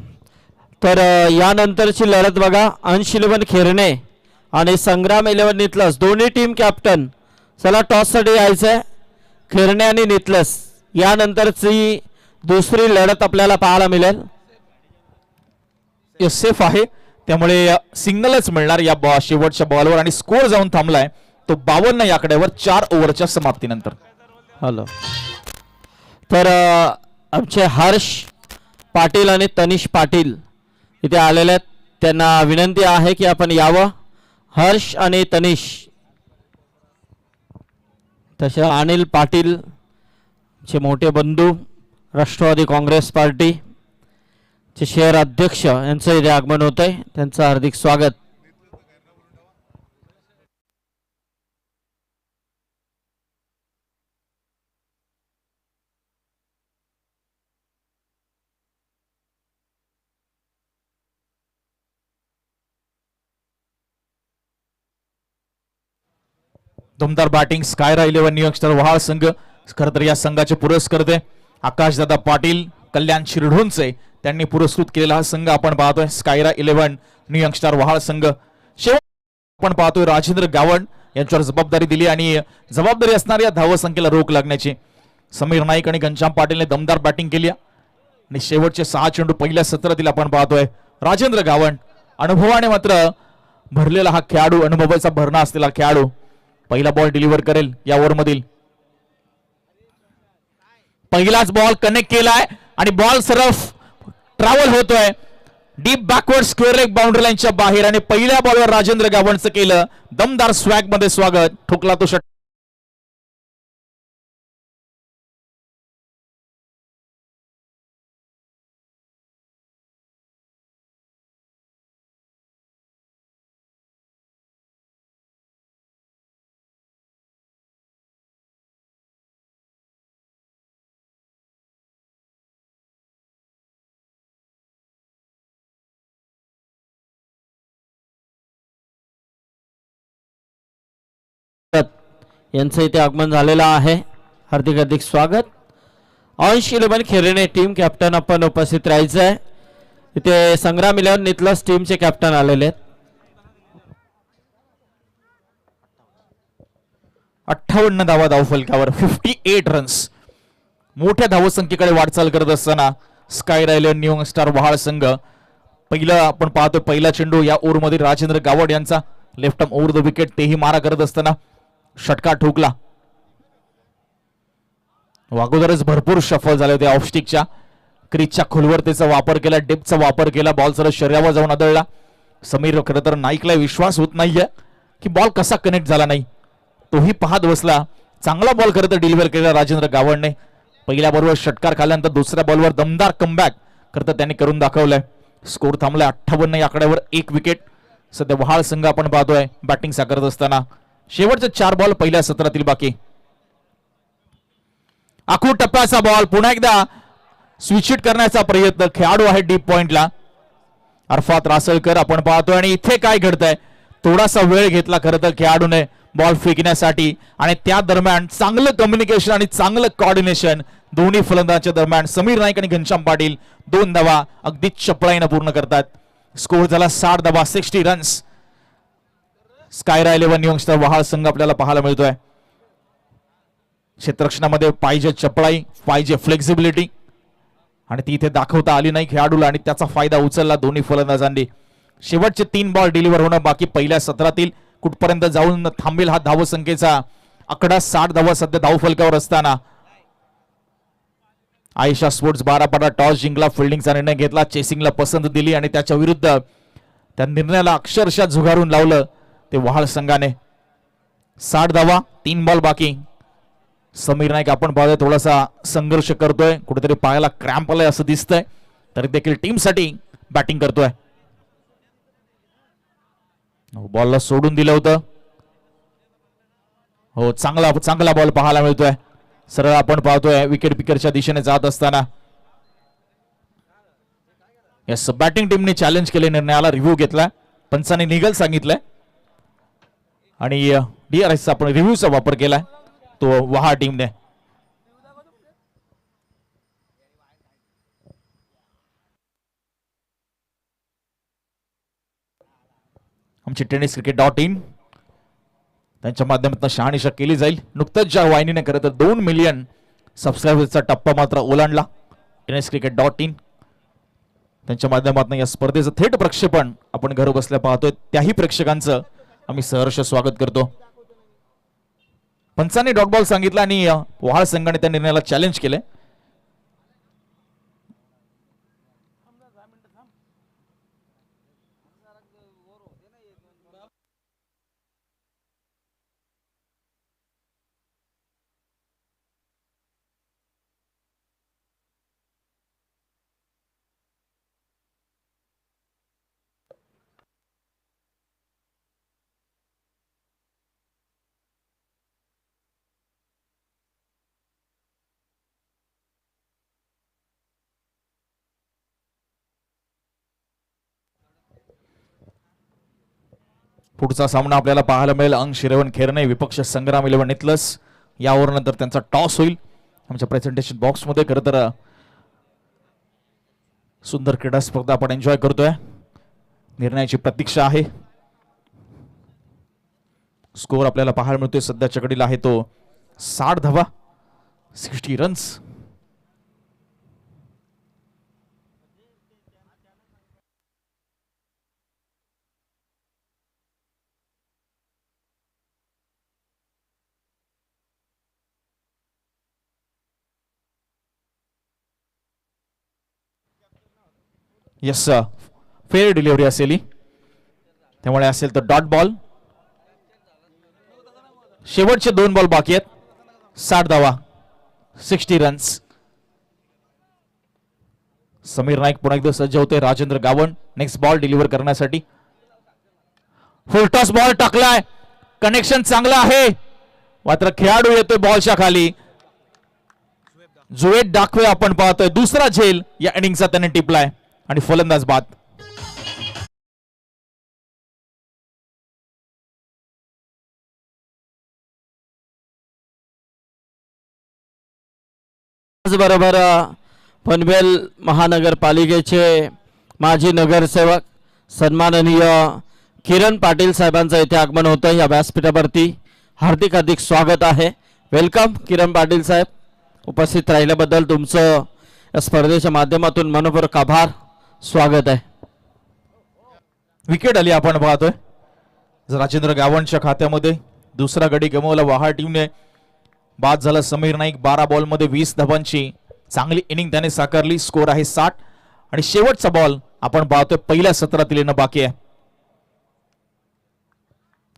तर यानंतरची लढत बघा, अंश 11 खेरणे आणि संग्राम 11 नितलस दोन्ही टीम कॅप्टन. चला टॉससाठी यायचंय खेरणे आणि नितलस. यानंतरची दुसरी लढत आपल्याला पाहायला मिळेल. सेफ आहे त्यामुळे सिंगलच मिळणार या शेवटच्या बॉलवर आणि स्कोर जाऊन थांबलाय तो 52 या आकड्यावर 4 ओव्हरच्या समाप्तीनंतर. हॅलो. तर आमचे हर्ष पाटील आणि तनिष पाटील इथे आलेले आहेत. त्यांना विनंती आहे की आपण यावं. हर्ष आणि तनिष. तसे अनिल पाटील चे मोठे बंधू राष्ट्रवादी काँग्रेस पार्टी चे शहर अध्यक्ष यांचं इथे आगमन होत आहे. त्यांचं हार्दिक स्वागत. दमदार बॅटिंग स्कायरा 11 न्यूयॉर्कस्टार वहाळ संघ. खरं तर या संघाचे पुरस्कर्ते आकाशदादा पाटील, कल्याण शिरढोणचे त्यांनी पुरस्कृत केलेला हा संघ आपण पाहतोय. स्कायरा 11 न्यूयॉर्कस्टार वहाळ संघ. शेवट आपण पाहतोय राजेंद्र गावण यांच्यावर जबाबदारी दिली आणि जबाबदारी असणाऱ्या या धावसंख्येला रोख लागण्याची. समीर नाईक आणि घनश्याम पाटीलने दमदार बॅटिंग केली आणि शेवटचे 6 चेंडू पहिल्या सत्रातील आपण पाहतोय. राजेंद्र गावण अनुभवाने मात्र भरलेला हा खेळाडू, अनुभवाचा भरणा असलेला खेळाडू पहिला बॉल डिलिव्हर करेल या ओव्हर मधील. पहिलाच बॉल कनेक्ट केलाय आणि बॉल सरफ ट्रॅव्हल होतोय deep backward square leg boundary लाईनच्या बाहेर आणि पहिल्या बॉलवर राजेंद्र गावणचं केलं दमदार स्वॅग मध्ये स्वागत. ठोकला तो षटकार. यांचं इथे आगमन झालेलं आहे. हार्दिक हार्दिक स्वागत. अंश 11 खेरणे टीम कॅप्टन आपण उपस्थित राहायचं आहे. इथे संग्राम 11 नितलस टीमचे कॅप्टन आलेले आहेत. 58 धावा धावफलकावर 58 रन्स. मोठ्या धावसंख्येकडे वाटचाल करत असताना स्कायरा 11 न्यूयॉर्कस्टार वहाळ संघ. पहिला आपण पाहतो पहिला चेंडू या ओव्हर मध्ये राजेंद्र गावड यांचा left arm over the wicket, तेही मारा करत असताना षटकार ठोकला. अगोदरच भरपूर शफल झाले होते. ऑफस्टिकच्या क्रीजच्या खोलवर त्याचा वापर केला, डेपचा वापर केला, बॉल सरळ शरीरावर जाऊन आदळला. समीर खरं तर नाईकला विश्वास होत नाहीये की बॉल कसा कनेक्ट झाला नाही, तोही पाहत बसला. चांगला बॉल खरं तर डिलिव्हर केला राजेंद्र गावडने. पहिल्या बॉलवर षटकार खाल्यानंतर दुसऱ्या बॉलवर दमदार कमबॅक खरं तर त्यांनी करून दाखवलंय. स्कोर थांबलाय 58 या आकड्यावर 1 विकेट. सध्या वहाळ संघ आपण पाहतोय बॅटिंग साकारत असताना. शेवटचे 4 बॉल पहिल्या सत्रातील बाकी. आखू टप्प्याचा बॉल पुन्हा एकदा स्विच हिट करण्याचा प्रयत्न. खेळाडू आहे डीप पॉइंटला अरफात रासळकर आपण पाहतोय आणि इथे काय घडतंय, थोडासा वेळ घेतला खरं तर खेळाडूने बॉल फेकण्यासाठी आणि त्या दरम्यान चांगलं कम्युनिकेशन आणि चांगलं कॉर्डिनेशन दोन्ही फलंदाजांच्या दरम्यान. समीर नाईक आणि घनश्याम पाटील 2 धावा अगदी चपळाईनं पूर्ण करतात. स्कोर झाला 60 धावा 60 रन्स. स्कायरा 11 न्यूयॉर्कस्टार वहाळ संघ आपल्याला पाहायला मिळतोय. क्षेत्ररक्षणामध्ये पाहिजे चपळाई, पाहिजे फ्लेक्झिबिलिटी आणि ती इथे दाखवता आली नाही खेळाडूला आणि त्याचा फायदा उचलला दोन्ही फलंदाजांनी. शेवटचे 3 बॉल डिलिव्हर होणं बाकी पहिल्या सत्रातील. कुठपर्यंत जाऊन थांबेल हा धावसंख्येचा आकडा. 60 धावा सध्या धावफलकावर असताना आयशा स्पोर्ट्स 12 टॉस जिंकला, फिल्डिंगचा निर्णय घेतला, चेसिंगला पसंत दिली आणि त्याच्या विरुद्ध त्या निर्णयाला अक्षरशः झुगारून लावलं ते वहाळ संघाने. 60 धावा, 3 बॉल बाकी. समीर नाईक आपण पाहतोय थोडासा संघर्ष करतोय, कुठेतरी पायाला क्रॅम्प आलाय असं दिसतंय, तरी देखील टीमसाठी बॅटिंग करतोय. बॉलला सोडून दिलं होतं. हो, चांगला चांगला बॉल पाहायला मिळतोय. सरळ आपण पाहतोय विकेट पिकरच्या दिशेने जात असताना. यस, बॅटिंग टीमने चॅलेंज केले, निर्णयाला रिव्ह्यू घेतला, पंचाने निगल सांगितलंय आणि DRS आपण रिव्ह्यूचा वापर केलाय तो वहाळ टीमने. आमची tenniscricket.in त्यांच्या माध्यमातून शहानिशा केली जाईल. नुकतंच ज्या वाहिनीने खरं तर 2 मिलियन सबस्क्रायबर्सचा टप्पा मात्र ओलांडला, tenniscricket.in त्यांच्या माध्यमातून या स्पर्धेचं थेट प्रक्षेपण आपण घर बसल्या पाहतोय. त्याही प्रेक्षकांचं आम्ही सहर्ष स्वागत करतो. पंचांनी डॉट बॉल सांगितला आणि वहाळ संघाने त्या निर्णयाला चॅलेंज केले. पुढचा सामना आपल्याला पाहायला मिळेल अंश इलेव्हन खेरणे विपक्ष संग्राम 11 नितलस. यावर नंतर त्यांचा टॉस होईल. आमच्या प्रेझेंटेशन बॉक्स मध्ये खरं तर सुंदर क्रीडा स्पर्धा आपण एन्जॉय करतोय. निर्णयाची प्रतीक्षा आहे. स्कोर आपल्याला पाहायला मिळतोय सध्याच्या घडीला आहे तो 60 धावा, 60 रन्स. यस, फेअर डिलिव्हरी असेल त्यामुळे असेल तर डॉट बॉल. शेवटचे 2 बॉल बाकी आहेत. 60 धावा, 60 रन्स. समीर नाईक पुन्हा एकदा सज्ज होते. Rajendra Gawan next ball deliver करण्यासाठी. फुलटॉस बॉल टाकलाय, कनेक्शन चांगलं आहे, मात्र खेळाडू येतोय बॉलच्या खाली. जुवेद दाखवे आपण पाहतोय दुसरा झेल या इनिंगचा त्याने टिपलाय आणि फलंदाज बाद. बरोबर पनवेल महानगरपालिकेचे माजी नगरसेवक सन्माननीय किरण पाटील साहेबांचं इथे आगमन होतं या व्यासपीठावरती. हार्दिक हार्दिक स्वागत आहे. वेलकम किरण पाटील साहेब. उपस्थित राहिल्याबद्दल तुमचं या स्पर्धेच्या माध्यमातून मनपूर्वक आभार, स्वागत आहे. विकेट आली आपण पाहतोय. राजेंद्र गावणच्या खात्यामध्ये दुसरा गडी गमावला वहाळ टीमने. बाद झाला समीर नाईक. 12 बॉल मध्ये 20 धावांची चांगली इनिंग त्याने साकारली. स्कोर आहे 60 आणि शेवटचा बॉल आपण पाहतोय पहिल्या सत्रातील येणं बाकी आहे.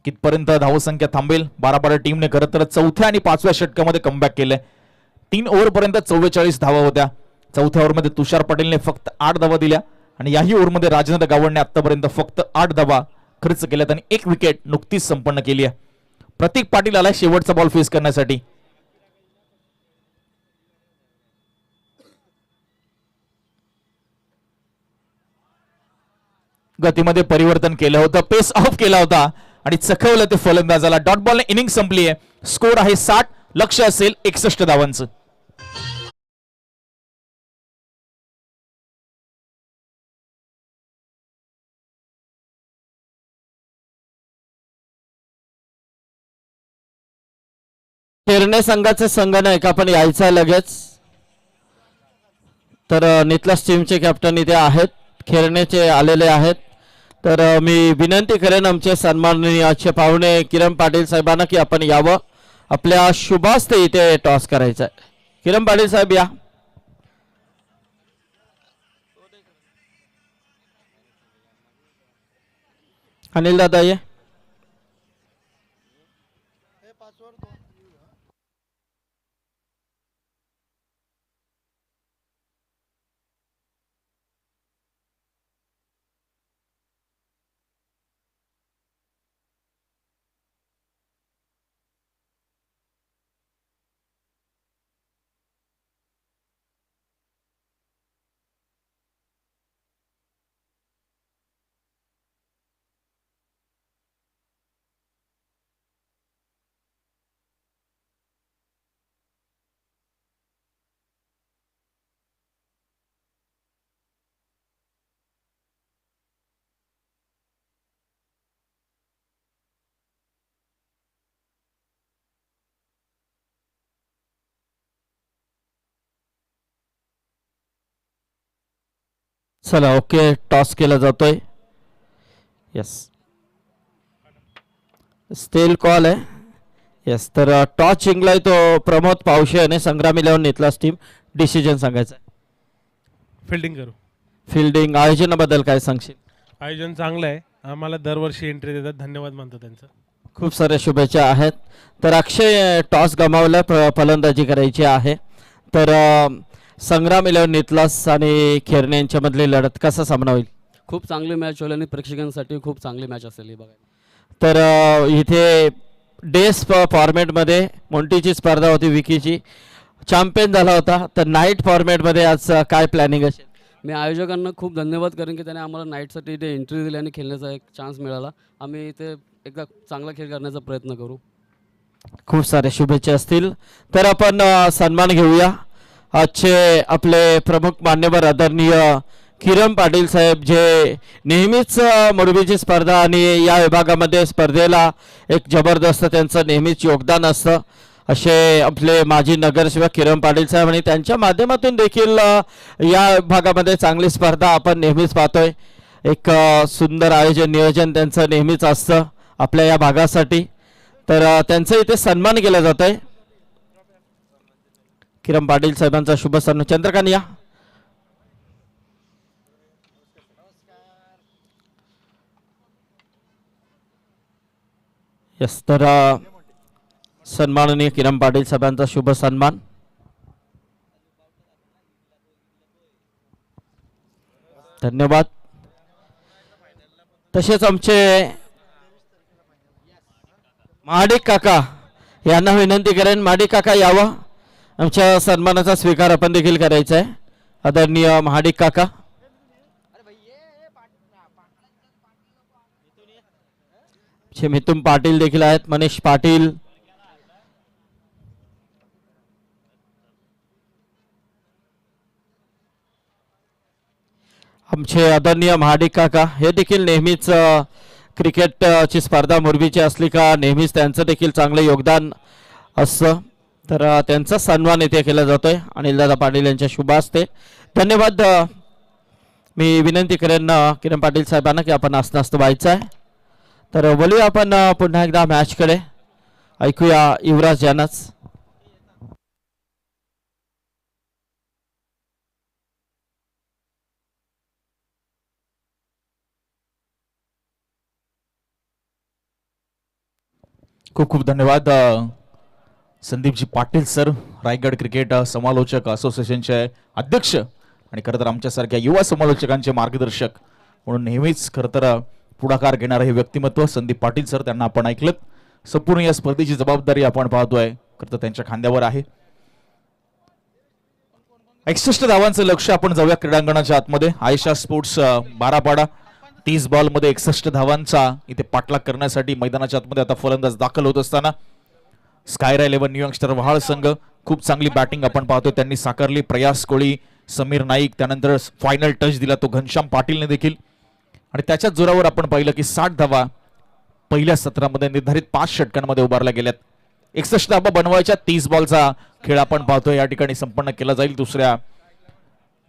कितपर्यंत धावसंख्या थांबेल. 12 टीमने खरं तर चौथ्या आणि 5व्या षटकामध्ये कमबॅक केलंय. 3 ओव्हरपर्यंत 44 धावा होत्या. चौथ्या ओव्हरमध्ये तुषार पटेलने फक्त 8 धावा दिल्या आणि याही ओव्हरमध्ये राजेंद्र गावणने आतापर्यंत फक्त 8 धावा खर्च केल्यात आणि 1 विकेट नुकतीच संपन्न केली आहे. प्रतीक पाटील आलाय शेवटचा बॉल फेस करण्यासाठी. गतीमध्ये परिवर्तन केलं होतं, पेस ऑफ केला होता आणि चखवलं ते फलंदाजाला. डॉट बॉलने इनिंग संपली आहे. स्कोर आहे 60, लक्ष असेल 61 धावांचं. खेरणे संघाचे संघनायक आपण यायचं आहे लगेच. तर नितलस टीमचे कॅप्टन इथे आहेत, खेरण्याचे आलेले आहेत. तर मी विनंती करेन आमचे सन्माननीय आजचे पाहुणे किरण पाटील साहेबांना की आपण यावं. आपल्या शुभास्ते इथे टॉस करायचा आहे. किरण पाटील साहेब या. अनिल दादा ये. चला ओके टॉस केला जातोय. यस स्टेल कॉल आहे. यस तर टॉस जिंकलाय तो प्रमोद पावशे याने संग्राम 11 नेतलास टीम. डिसिजन सांगायचं. फिल्डिंग करू. फिल्डिंग आयोजनाबद्दल काय सांगशील? आयोजन चांगलं आहे. आम्हाला दरवर्षी एंट्री देतात. धन्यवाद मानतो त्यांचं. खूप साऱ्या शुभेच्छा आहेत. तर अक्षय टॉस गमावला फलंदाजी करायची आहे. तर संग्राम 11 नितलास आणि खेरणे यांच्यामधली लढत कसा सामना होईल? खूप चांगली मॅच होईल आणि प्रेक्षकांसाठी खूप चांगली मॅच असेल ही बघायला. तर इथे डेस फॉर्मॅटमध्ये मोंटीची स्पर्धा होती. विकीची चॅम्पियन झाला होता. तर नाईट फॉर्मॅटमध्ये आज काय प्लॅनिंग असेल? मी आयोजकांना खूप धन्यवाद करेन की त्याने आम्हाला नाईटसाठी इथे एंट्री दिली आणि खेळण्याचा एक चान्स मिळाला. आम्ही इथे एकदा चांगला खेळ करण्याचा प्रयत्न करू. खूप सारे शुभेच्छा असतील. तर आपण सन्मान घेऊया. आजचे आपले प्रमुख मान्यवर आदरणीय किरण पाटील साहेब जे नेहमीच मोडबीची स्पर्धा आणि या विभागामध्ये स्पर्धेला एक जबरदस्त त्यांचं नेहमीच योगदान असतं असे आपले माजी नगरसेवक किरण पाटील साहेब आणि त्यांच्या माध्यमातून देखील या विभागामध्ये चांगली स्पर्धा आपण नेहमीच पाहतोय. एक सुंदर आयोजन नियोजन त्यांचं नेहमीच असतं आपल्या या भागासाठी. तर त्यांचा इथे सन्मान केला जात आहे. किरण पाटील साहेबांचा शुभ सन्मान. चंद्रकांत या. यस तर सन्माननीय किरण पाटील साहेबांचा शुभ सन्मान. धन्यवाद. तसेच आमचे महाडिक काका यांना विनंती करेन महाडिक काका यावं. आमच्या सन्मानाचा स्वीकार आपण देखील करायचा आहे. आदरणीय महाडिक काका. मिथुन पाटील देखील आहेत. मनीष पाटील. आमचे आदरणीय महाडिक काका हे देखील नेहमीच क्रिकेटची स्पर्धा मोरबीची असली का नेहमीच त्यांचं देखील चांगलं योगदान असतं. तर त्यांचा सन्मान इथे केला जातोय अनिलदादा पाटील यांच्या शुभ हस्ते. धन्यवाद. मी विनंती करेन किरण पाटील साहेबांना की आपण आसनास्त व्हायचं आहे. तर बोलूया आपण पुन्हा एकदा मॅचकडे. ऐकूया युवराज यानाच. खूप खूप धन्यवाद संदीपजी पाटील सर, रायगड क्रिकेट समालोचक असोसिएशनचे अध्यक्ष आणि खरं तर आमच्यासारख्या युवा समालोचकांचे मार्गदर्शक म्हणून नेहमीच खरं तर पुढाकार घेणारे हे व्यक्तिमत्व संदीप पाटील सर. त्यांना आपण ऐकलं. संपूर्ण या स्पर्धेची जबाबदारी आपण पाहतोय खरं तर त्यांच्या खांद्यावर आहे. 61 धावांचं लक्ष. आपण जाऊया क्रीडांगणाच्या आतमध्ये. आयशा स्पोर्ट्स बारापाडा 30 बॉलमध्ये 61 धावांचा इथे पाठलाग करण्यासाठी मैदानाच्या आतमध्ये आता फलंदाज दाखल होत असताना स्कायरा 11 न्यू यंगस्टर वहाळ संघ खूप चांगली बॅटिंग आपण पाहतोय त्यांनी साकारली. प्रयास कोळी, समीर नाईक, त्यानंतर फायनल टच दिला तो घनश्याम पाटीलने देखील. आणि त्याच्याच जोरावर आपण पाहिलं की 60 धावा पहिल्या सत्रामध्ये निर्धारित 5 षटकांमध्ये उभारल्या गेल्यात. 61 धावा बनवायच्या 30 बॉलचा खेळ आपण पाहतोय या ठिकाणी संपन्न केला जाईल. दुसऱ्या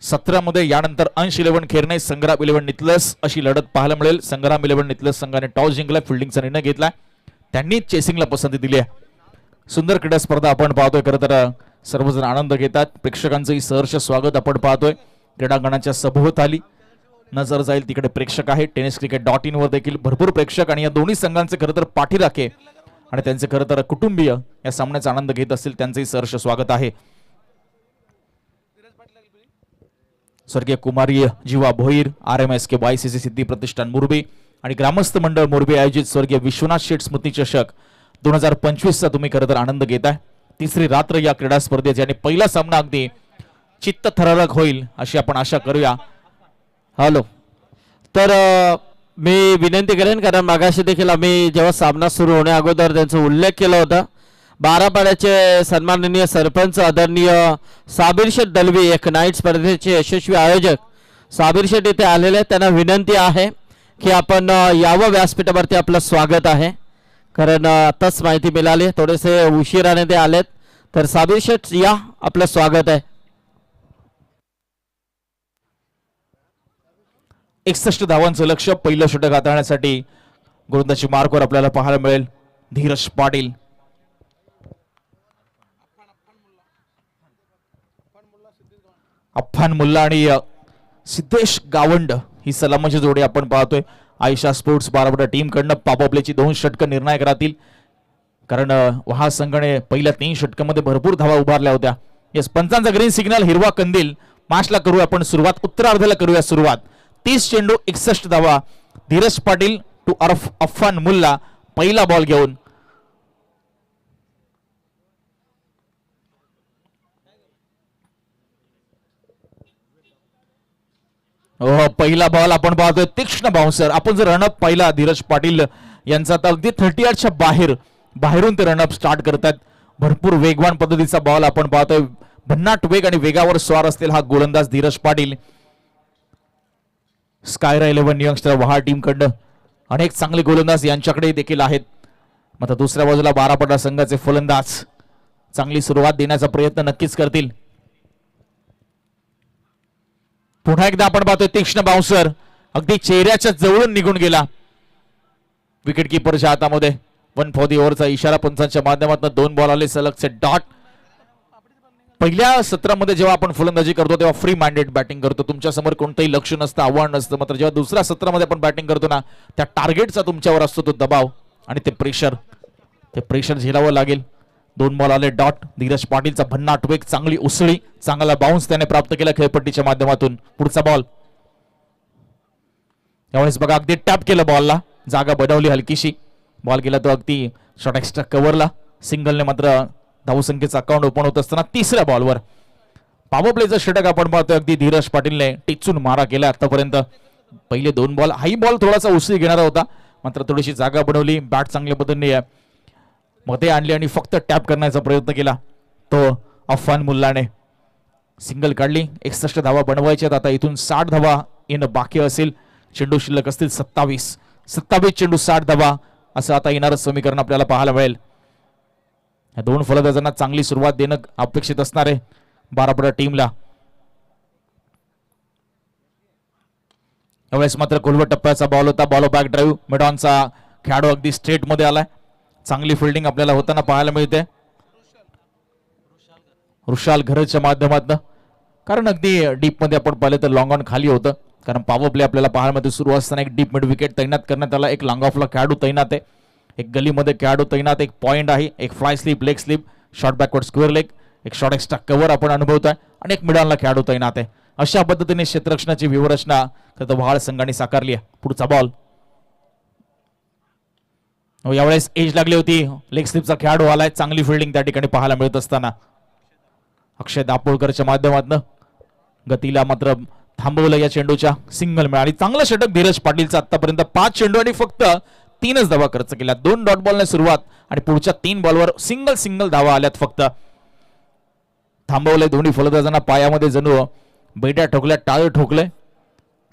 17 मध्ये यानंतर अंश 11 खेरणे संग्राम 11 नितलस अशी लढत पाहायला मिळेल. संग्राम 11 नितलस संघाने टॉस जिंकला, फिल्डिंगचा निर्णय घेतला, त्यांनी चेसिंगला पसंती दिली आहे. सुंदर क्रीडा स्पर्धा आपण पाहतोय. खरं तर सर्वजण आनंद घेतात, प्रेक्षकांचंही सहर्ष स्वागत आपण पाहतोय. क्रीडांगणाच्या सभोवताली नजर जाईल तिकडे प्रेक्षक आहे. tenniscricket.in वर देखील भरपूर प्रेक्षक आणि या दोन्ही संघांचे खरं तर पाठीराखे आणि त्यांचे खरं तर कुटुंबीय या सामन्याचा आनंद घेत असतील, त्यांचंही सहर्ष स्वागत आहे. स्वर्गीय कुमारी जीवा भोईर, RMSK YCC सिद्धी प्रतिष्ठान मोरबी आणि ग्रामस्थ मंडळ मोरबी आयोजित स्वर्गीय विश्वनाथ शेठ स्मृती चषक 2025 चा तुम्ही खरं तर आनंद घेताय. तिसरी रात्र या क्रीडा स्पर्धेची आणि पहिला सामना अगदी चित्तथरारक होईल अशी आपण आशा करूया. हॅलो, तर मी विनंती करेन, कारण मागाशी देखील आम्ही जेव्हा सामना सुरू होण्या अगोदर त्यांचा उल्लेख केला होता. 12 पाड्याचे सन्माननीय सरपंच आदरणीय साबिर शेठ दलवी, एक नाईट स्पर्धेचे यशस्वी आयोजक साबिर शेठ इथे आलेले आहेत. त्यांना विनंती आहे की आपण यावं व्यासपीठावरती, आपलं स्वागत आहे. कारण आताच माहिती मिळाली, थोडेसे उशिराने ते आलेत. तर साबिर शेठ या, आपलं स्वागत आहे. 61 धावांचं लक्ष्य पहिलं षटक हाताळण्यासाठी गोलंदाजी मार्कवर आपल्याला पाहायला मिळेल धीरज पाटील. अफान मुल्ला आणि सिद्धेश गावंड ही सलामीची जोडी आपण पाहतोय. आयशा स्पोर्ट्स बाराबडा टीम कडनं पापपलेची 2 षटकं निर्णायक राहतील, कारण वहा संघाने पहिल्या 3 षटकांमध्ये भरपूर धावा उभारल्या होत्या. येस, पंचांचा ग्रीन सिग्नल, हिरवा कंदील. मॅचला करूया आपण सुरुवात, उत्तरार्धाला करूया सुरुवात. 30 चेंडू 61 धावा. धीरज पाटील टू अफान मुल्ला पहिला बॉल घेऊन. पहिला बॉल आपण पाहतोय तीक्ष्ण बाउन्सर. आपण जर रनअप पाहिला धीरज पाटील यांचा, तर अगदी 38च्या बाहेरून ते रनअप स्टार्ट करतात. भरपूर वेगवान पद्धतीचा बॉल आपण पाहतोय. भन्नाट वेग आणि वेगावर स्वार असलेला हा गोलंदाज धीरज पाटील. स्कायरा 11 यंगस्टर वहा टीम कडनं अनेक चांगले गोलंदाज यांच्याकडे देखील आहेत. मात्र दुसऱ्या बाजूला बारापडा संघाचे फलंदाज चांगली सुरुवात देण्याचा प्रयत्न नक्कीच करतील. पुन्हा एकदा आपण पाहतोय तीक्ष्ण बाउन्सर, अगदी चेहऱ्याच्या जवळून निघून गेला. विकेट किपरच्या हातामध्ये 1 फॉर दी ओव्हरचा इशारा पंचांच्या माध्यमातून 2 बॉल आले सलगचे डॉट. पहिल्या सत्रामध्ये जेव्हा आपण फलंदाजी करतो तेव्हा फ्री माइंडेड बॅटिंग करतो, तुमच्या समोर कोणतंही लक्ष नसतं, आव्हान नसतं. मात्र जेव्हा दुसऱ्या सत्रामध्ये आपण बॅटिंग करतो ना, त्या टार्गेटचा तुमच्यावर असतो तो दबाव आणि ते प्रेशर झेलावं लागेल. 2 बॉल आले डॉट. धीरज पाटीलचा भन्नाट वेग, चांगली उसळी, चांगला बाउन्स त्याने प्राप्त केला खेळपट्टीच्या माध्यमातून. पुढचा बॉल यावेळेस बघा, अगदी टॅप केलं बॉलला, जागा बनवली हलकीशी. बॉल गेला तो अगदी शॉर्ट एक्स्ट्रा कव्हरला. सिंगलने मात्र धावसंख्येचा अकाउंट ओपन होत असताना तिसऱ्या बॉलवर पॉवर प्लेचं षटक आपण पाहतोय. अगदी धीरज पाटीलने टिचून मारा केला आतापर्यंत. पहिले 2 बॉल, हाही बॉल थोडासा उसळी घेणारा होता, मात्र थोडीशी जागा बनवली, बॅट चांगल्या पद्धतीने मध्ये आणली आणि फक्त टॅप करण्याचा प्रयत्न केला तो अफान मुल्लाने. सिंगल काढली. 61 धावा बनवायच्यात. आता इथून 60 धावा येणं बाकी असेल. चेंडू शिल्लक असतील 27 चेंडू 60 धावा, असं आता येणारं समीकरण आपल्याला पाहायला मिळेल. या 2 फलंदाजांना चांगली सुरुवात देणं अपेक्षित असणार आहे बारापडा टीमला. यावेळेस मात्र खोलवर टप्प्याचा बॉल होता. Ball back drive. मिडॉनचा खेळाडू अगदी स्ट्रेट मध्ये आलाय. चांगली फिल्डिंग आपल्याला होताना पाहायला मिळते रुशाल घरच्या माध्यमातून. कारण अगदी डीप मध्ये आपण पाहिलं तर लॉंग ऑन खाली होतं, कारण पॉवर प्ले आपल्याला पाहायला मिळते. सुरू असताना एक डीप मिड विकेट तैनात करण्यात आला, एक लॉंग ऑफला खेळाडू तैनात आहे, एक गलीमध्ये खेळाडू तैनात, एक पॉइंट आहे, एक fly slip, leg slip, short backward square leg, एक शॉर्ट एक्स्ट्रा कव्हर आपण अनुभवतोय आणि एक मिडॉनला खेळाडू तैनात आहे. अशा पद्धतीने क्षेत्ररक्षणाची व्यूहरचना खरं वहाळ संघाने साकारली आहे. पुढचा बॉल यावेळेस एज लागली होती. लेग स्लिपचा खेळाडू आलाय. चांगली फिल्डिंग त्या ठिकाणी पाहायला मिळत असताना अक्षय दापोळकरच्या माध्यमातून गतीला मात्र थांबवलं. या चेंडूच्या सिंगल मिळाली. चांगलं षटक धीरज पाटीलचं. आतापर्यंत 5 चेंडू आणि फक्त 3च धावा खर्च केल्या. 2 डॉट बॉलने सुरुवात आणि पुढच्या 3 बॉलवर सिंगल धावा आल्यात फक्त. थांबवलंय दोन्ही फलंदाजांना. पायामध्ये जणू बैठ्या ठोकल्या, टाळ ठोकलंय,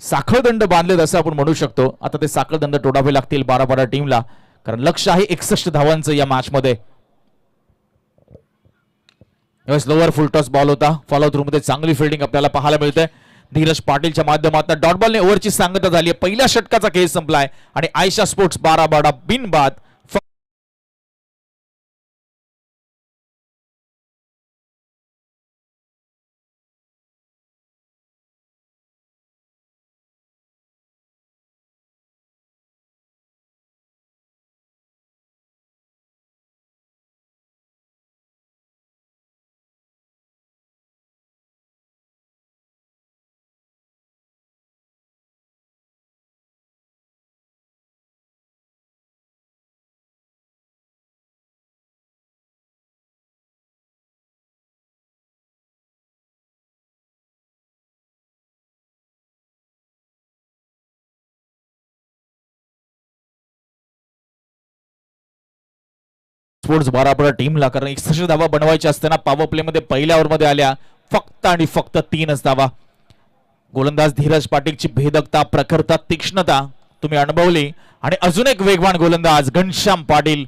साखळदंड बांधलेत असं आपण म्हणू शकतो. आता ते साखळदंड तोडावे लागतील बारापाडा टीमला, कारण लक्ष आहे 61 धावांचं या मॅच मध्ये. यावेळेस लोअर फुल टॉस बॉल होता. फॉलो थ्रू मध्ये चांगली फिल्डिंग आपल्याला पाहायला मिळते. धीरज पाटीलच्या माध्यमातून डॉट बॉलने ओव्हरची सांगता झाली आहे. पहिल्या षटकाचा खेळ संपलाय आणि आयशा स्पोर्ट्स 12 बिनबाद. स्पोर्ट्स 12 टीमला कारण 61 धावा बनवायच्या असताना पॉवर प्ले मध्ये पहिल्या ओव्हरमध्ये आल्या फक्त आणि फक्त 3च धावा. गोलंदाज धीरज पाटीलची भेदकता, प्रखरता, तीक्ष्णता तुम्ही अनुभवली आणि अजून एक वेगवान गोलंदाज घनश्याम पाटील.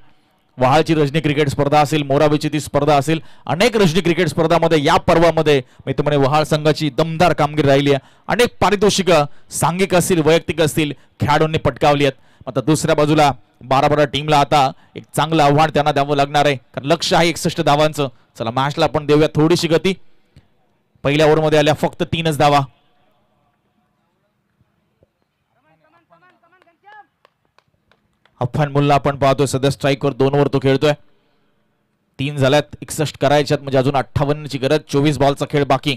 वहाळची रजनी क्रिकेट स्पर्धा असेल, मोराबीची ती स्पर्धा असेल, अनेक रजनी क्रिकेट स्पर्धामध्ये या पर्वामध्ये मी तुम्हाला वहाळ संघाची दमदार कामगिरी राहिली आहे. अनेक पारितोषिकं सांघिक असतील, वैयक्तिक असतील, खेळाडूंनी पटकावली आहेत. आता दुसऱ्या बाजूला 12 टीमला आता एक चांगलं आव्हान त्यांना द्यावं लागणार आहे कारण लक्ष आहे 61 धावांचं. चला मॅचला आपण देऊया थोडीशी गती. पहिल्या ओव्हरमध्ये आल्या फक्त 3च धावा. अफान मुल्ला आपण पाहतोय सध्या स्ट्राईकवर 2 ओव्हर तो खेळतोय. 3 झाल्यात, 61 करायच्यात म्हणजे अजून 58ची गरज. 24 बॉलचा खेळ बाकी.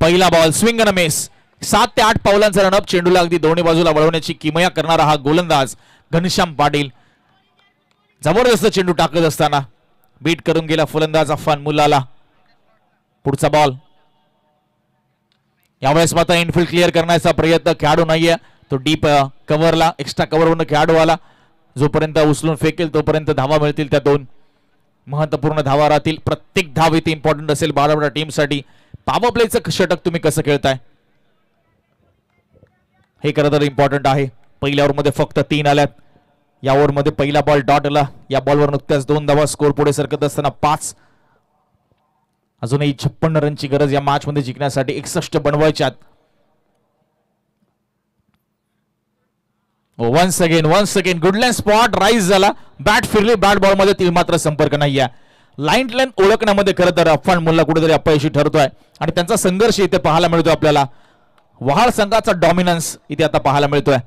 पहिला बॉल स्विंग अन मिस. 7 ते 8 पावलांचा रनअप. चेंडूला अगदी दोन्ही बाजूला वळवण्याची किमया करणारा हा गोलंदाज घनश्याम पाटील जबरदस्त चेंडू टाकत असताना बीट करून गेला फलंदाज अफान मुल्लाला. पुढचा बॉल. यावेळेस मात्र इनफिल्ड क्लिअर करण्याचा प्रयत्न. खेळाडू नाहीये तो डीप कव्हरला, एक्स्ट्रा कव्हरवरून खेळाडू आला. जोपर्यंत उचलून फेकेल तोपर्यंत धावा मिळतील. त्या 2 महत्वपूर्ण धावा राहतील. प्रत्येक धाव इथे इम्पॉर्टंट असेल 12 टीमसाठी. पॉवर प्लेचं षटक तुम्ही कसं खेळताय हे खरं तर इम्पॉर्टंट आहे. पहिल्या ओव्हरमध्ये फक्त 3 आल्यात. या ओव्हरमध्ये पहिला बॉल डॉट आला. या बॉलवर नुकत्याच 2 धावा. स्कोर पुढे सरकत असताना 5. अजूनही 56 रनची गरज या मॅच मध्ये जिंकण्यासाठी. 61 बनवायच्यात. Once again good length spot rise झाला. बॅट फिरली. बॅट बॉल मध्ये ती मात्र संपर्क नाहीये. लाईन लेंथ ओळखण्यामध्ये खरं तर अफान मुल्ला कुठेतरी अपयशी ठरतोय आणि त्यांचा संघर्ष इथे पाहायला मिळतोय आपल्याला. वहाळ संघाचा डॉमिनन्स इथे आता पाहायला मिळतोय.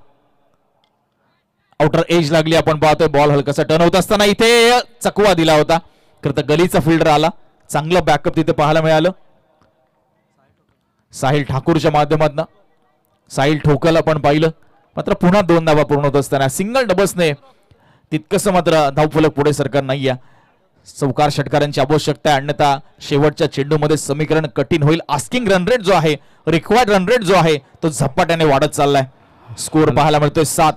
आउटर एज लागली आपण पाहतोय. बॉल हलकासा टर्न होत असताना इथे चकवा दिला होता. खरं तर गलीचा फिल्डर आला. चांगलं बॅकअप तिथे पाहायला मिळालं. साहिल ठाकूरच्या माध्यमातून साहिल ठोकल आपण पाहिलं. मात्र पुन्हा 2 धावा पूर्ण होत असताना सिंगल डबल्सने तितकंसं मात्र धावफलक पुढे सरकार नाहीये. चौकार षटकारांची आवश्यकता आहे. अन्यथा शेवटच्या चेंडूमध्ये समीकरण कठीण होईल. आस्किंग रन रेट जो आहे, रिक्वायर्ड रन रेट जो आहे तो झपाट्याने वाढत चाललाय. स्कोर पाहायला मिळतोय 7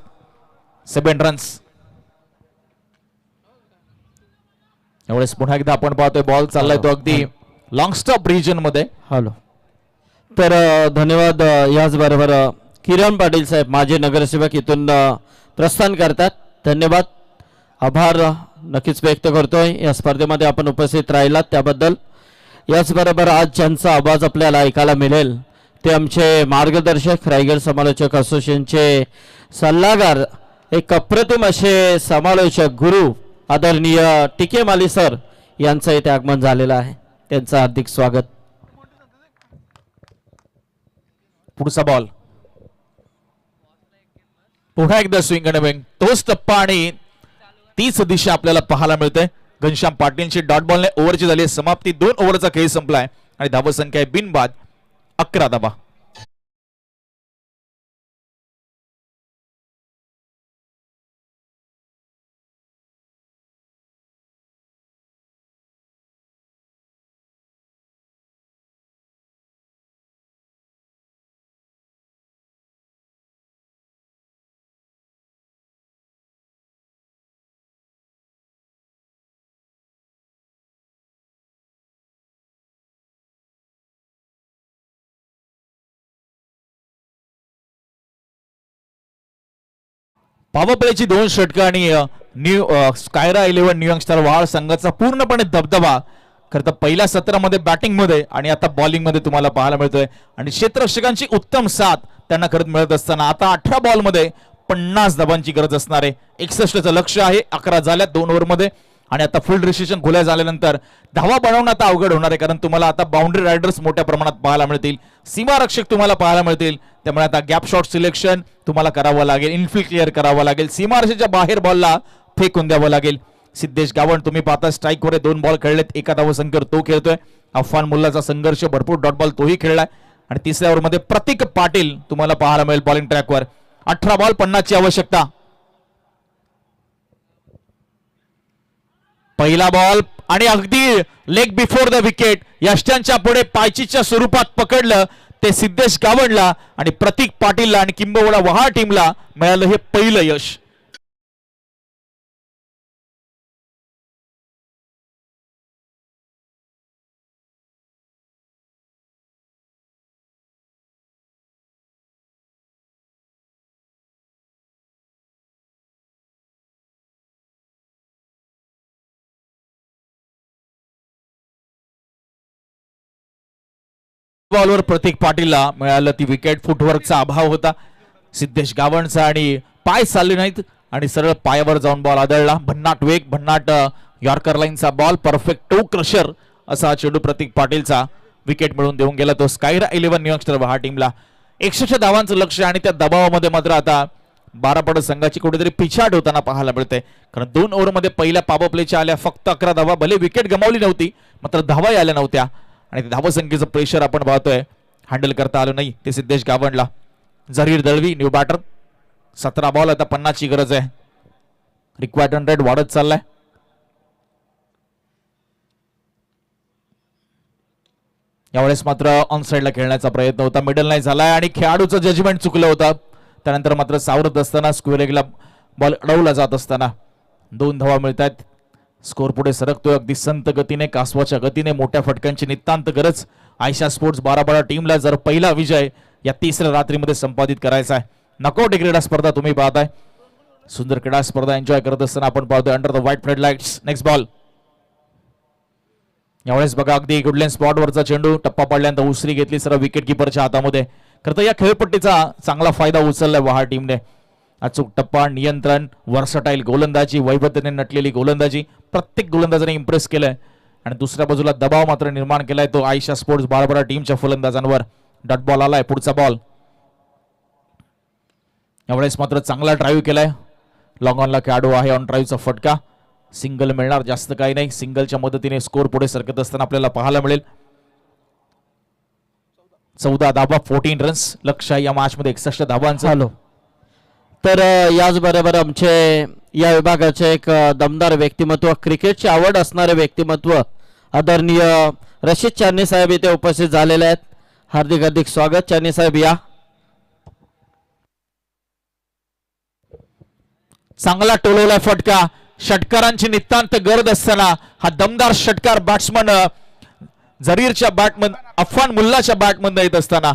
रन्स. यावेळेस पुन्हा एकदा आपण पाहतोय बॉल चाललाय तो अगदी लॉंग स्टॉप रिजन मध्ये. हॅलो. तर धन्यवाद. याचबरोबर किरण पाटील साहेब माजी नगरसेवक इथून प्रस्थान करतात. धन्यवाद, आभार नक्कीच व्यक्त करतोय या स्पर्धेमध्ये आपण उपस्थित राहिलात त्याबद्दल. याचबरोबर आज ज्यांचा आवाज आपल्याला ऐकायला मिळेल ते आमचे मार्गदर्शक, रायगड समालोचक असोसिएशनचे सल्लागार, एक अप्रतिम असे समालोचक गुरु आदरणीय टिके माली सर यांचं इथे आगमन झालेलं आहे. त्यांचं हार्दिक स्वागत. पुढचा बॉल. पुन्हा एकदा स्विंग आणि विंग. तोच टप्पा आणि तीच दिशा आपल्याला पाहायला मिळते. घनश्याम पाटीलची डॉट बॉलने ओव्हरची झाली समाप्ती. 2 ओव्हरचा खेळ संपलाय आणि धावसंख्या आहे बिनबाद 11 धावा. पॉवर प्लेची 2 षटकं आणि स्कायरा 11 न्यू यंगस्टर वहाळ संघाचा पूर्णपणे दबदबा खरं तर पहिल्या सत्रामध्ये बॅटिंगमध्ये आणि आता बॉलिंगमध्ये तुम्हाला पाहायला मिळतोय आणि क्षेत्ररक्षकांची उत्तम साथ त्यांना खरंच मिळत असताना आता 18 बॉलमध्ये 50 धावांची गरज असणार आहे. 61चं लक्ष आहे. 11 झाल्या 2 ओव्हरमध्ये आणि आता फील्ड रिस्ट्रिक्शन खुल्या झाल्यानंतर धावा बनवणं आता अवघड होणार आहे कारण तुम्हाला आता बाउंड्री रायडर्स मोठ्या प्रमाणात पाहायला मिळतील. सीमारक्षक तुम्हाला पाहायला मिळतील. त्यामुळे आता गॅप शॉट सिलेक्शन तुम्हाला करावं लागेल. इनफिल्ड क्लिअर करावं लागेल. सीमारक्षेच्या बाहेर बॉलला फेकून द्यावं लागेल. सिद्धेश गावण तुम्ही पाहता स्ट्राईकवर 2 बॉल खेळलेत. एका धावसंख्येवर तो खेळतोय. अफान मुल्लाचा संघर्ष भरपूर डॉट बॉल तोही खेळलाय आणि तिसऱ्या ओव्हरमध्ये प्रतीक पाटील तुम्हाला पाहायला मिळेल बॉलिंग ट्रॅकवर. 18 बॉल 50 ची आवश्यकता. पहिला बॉल आणि अगदी लेग बिफोर द विकेट यष्ट्यांच्या पुढे पायचीच्या स्वरूपात पकडलं ते सिद्धेश गावणला आणि प्रतीक पाटीलला आणि किंबहुना वहाळ टीमला मिळालं हे पहिलं यश. बॉलवर प्रतीक पाटीलला मिळालं ती विकेट. फुटवर्कचा अभाव होता सिद्धेश गावणचा आणि पाय चालले नाहीत आणि सरळ पायावर जाऊन बॉल आदळला. भन्नाट वेग, भन्नाट यॉर्कर लाईनचा बॉल, परफेक्ट टो क्रशर असा चेंडू प्रतीक पाटीलचा विकेट मिळवून देऊन गेला तो स्कायरा 11 न्यू यंगस्टर वहाळ टीमला. 61 धावांचं लक्ष आणि त्या दबावामध्ये मात्र आता 12 पड संघाची कुठेतरी पिछाड होताना पाहायला मिळते कारण 2 ओव्हरमध्ये पहिल्या पॉवर प्लेच्या आल्या फक्त 11 धावा. भले विकेट गमावली नव्हती मात्र धावाही आल्या नव्हत्या आणि धावसंख्येचं प्रेशर आपण पाहतोय हँडल करता आलं नाही ते सिद्धेश गावणला. Zaheer Dalvi new batter. 17 ball आता 50 ची गरज आहे. रिक्वायर्ड रन रेट वाढत चाललाय. यावेळेस मात्र ऑन साइडला खेळण्याचा प्रयत्न होता. मिडल नाही झालाय आणि खेळाडूचं जजमेंट चुकलं होतं. त्यानंतर मात्र सावरत असताना स्क्वेअर लेगला बॉल अडवला जात असताना 2 धावा मिळतात. स्कोर पुढे सरकतोय अगदी संत गतीने, कासवाच्या गतीने. मोठ्या फटक्यांची नितांत गरज आयशा स्पोर्ट्स 12 टीमला जर पहिला विजय या तिसऱ्या रात्रीमध्ये संपादित करायचा आहे. नॉकआउट क्रीडा स्पर्धा तुम्ही पाहताय. सुंदर क्रीडा स्पर्धा एन्जॉय करत असताना आपण पाहतोय under the white flood lights. Next ball. यावेळेस बघा अगदी गुडलँड स्पॉटवरचा चेंडू टप्पा पडल्यानंतर उसरी घेतली सरळ विकेट किपरच्या हातामध्ये. खरं तर या खेळपट्टीचा चांगला फायदा उचललाय वहाळ टीमने. अचूक टप्पा, नियंत्रण, वर्सटाईल गोलंदाजी, वैविध्यतेने नटलेली गोलंदाजी, प्रत्येक गोलंदाजाने इम्प्रेस केलंय आणि दुसऱ्या बाजूला दबाव मात्र निर्माण केलाय तो आयशा स्पोर्ट्स 12 टीमच्या फलंदाजांवर. डॉट बॉल आलाय. पुढचा बॉल. यावेळेस मात्र चांगला ड्राईव्ह केलाय. लॉंग ऑनला खेळाडू आहे. ऑन ड्राईव्हचा फटका. सिंगल मिळणार, जास्त काही नाही. सिंगलच्या मदतीने स्कोर पुढे सरकत असताना आपल्याला पाहायला मिळेल. 14 धावा 14 रन्स लक्ष आहे या मॅच मध्ये. 61 धावांचं. हॅलो. तर याचबरोबर आमचे या विभागाचे एक दमदार व्यक्तिमत्व, क्रिकेटची आवड असणारे व्यक्तिमत्व आदरणीय रशीद चांदणे साहेब इथे उपस्थित झालेले आहेत. हार्दिक हार्दिक स्वागत. चांदणे साहेब या. चांगला टोलवला फटका. षटकारांची नितांत गरज असताना हा दमदार षटकार बॅट्समन जरीरच्या बॅटमधून अफान मुल्लाच्या बॅटमधून येत असताना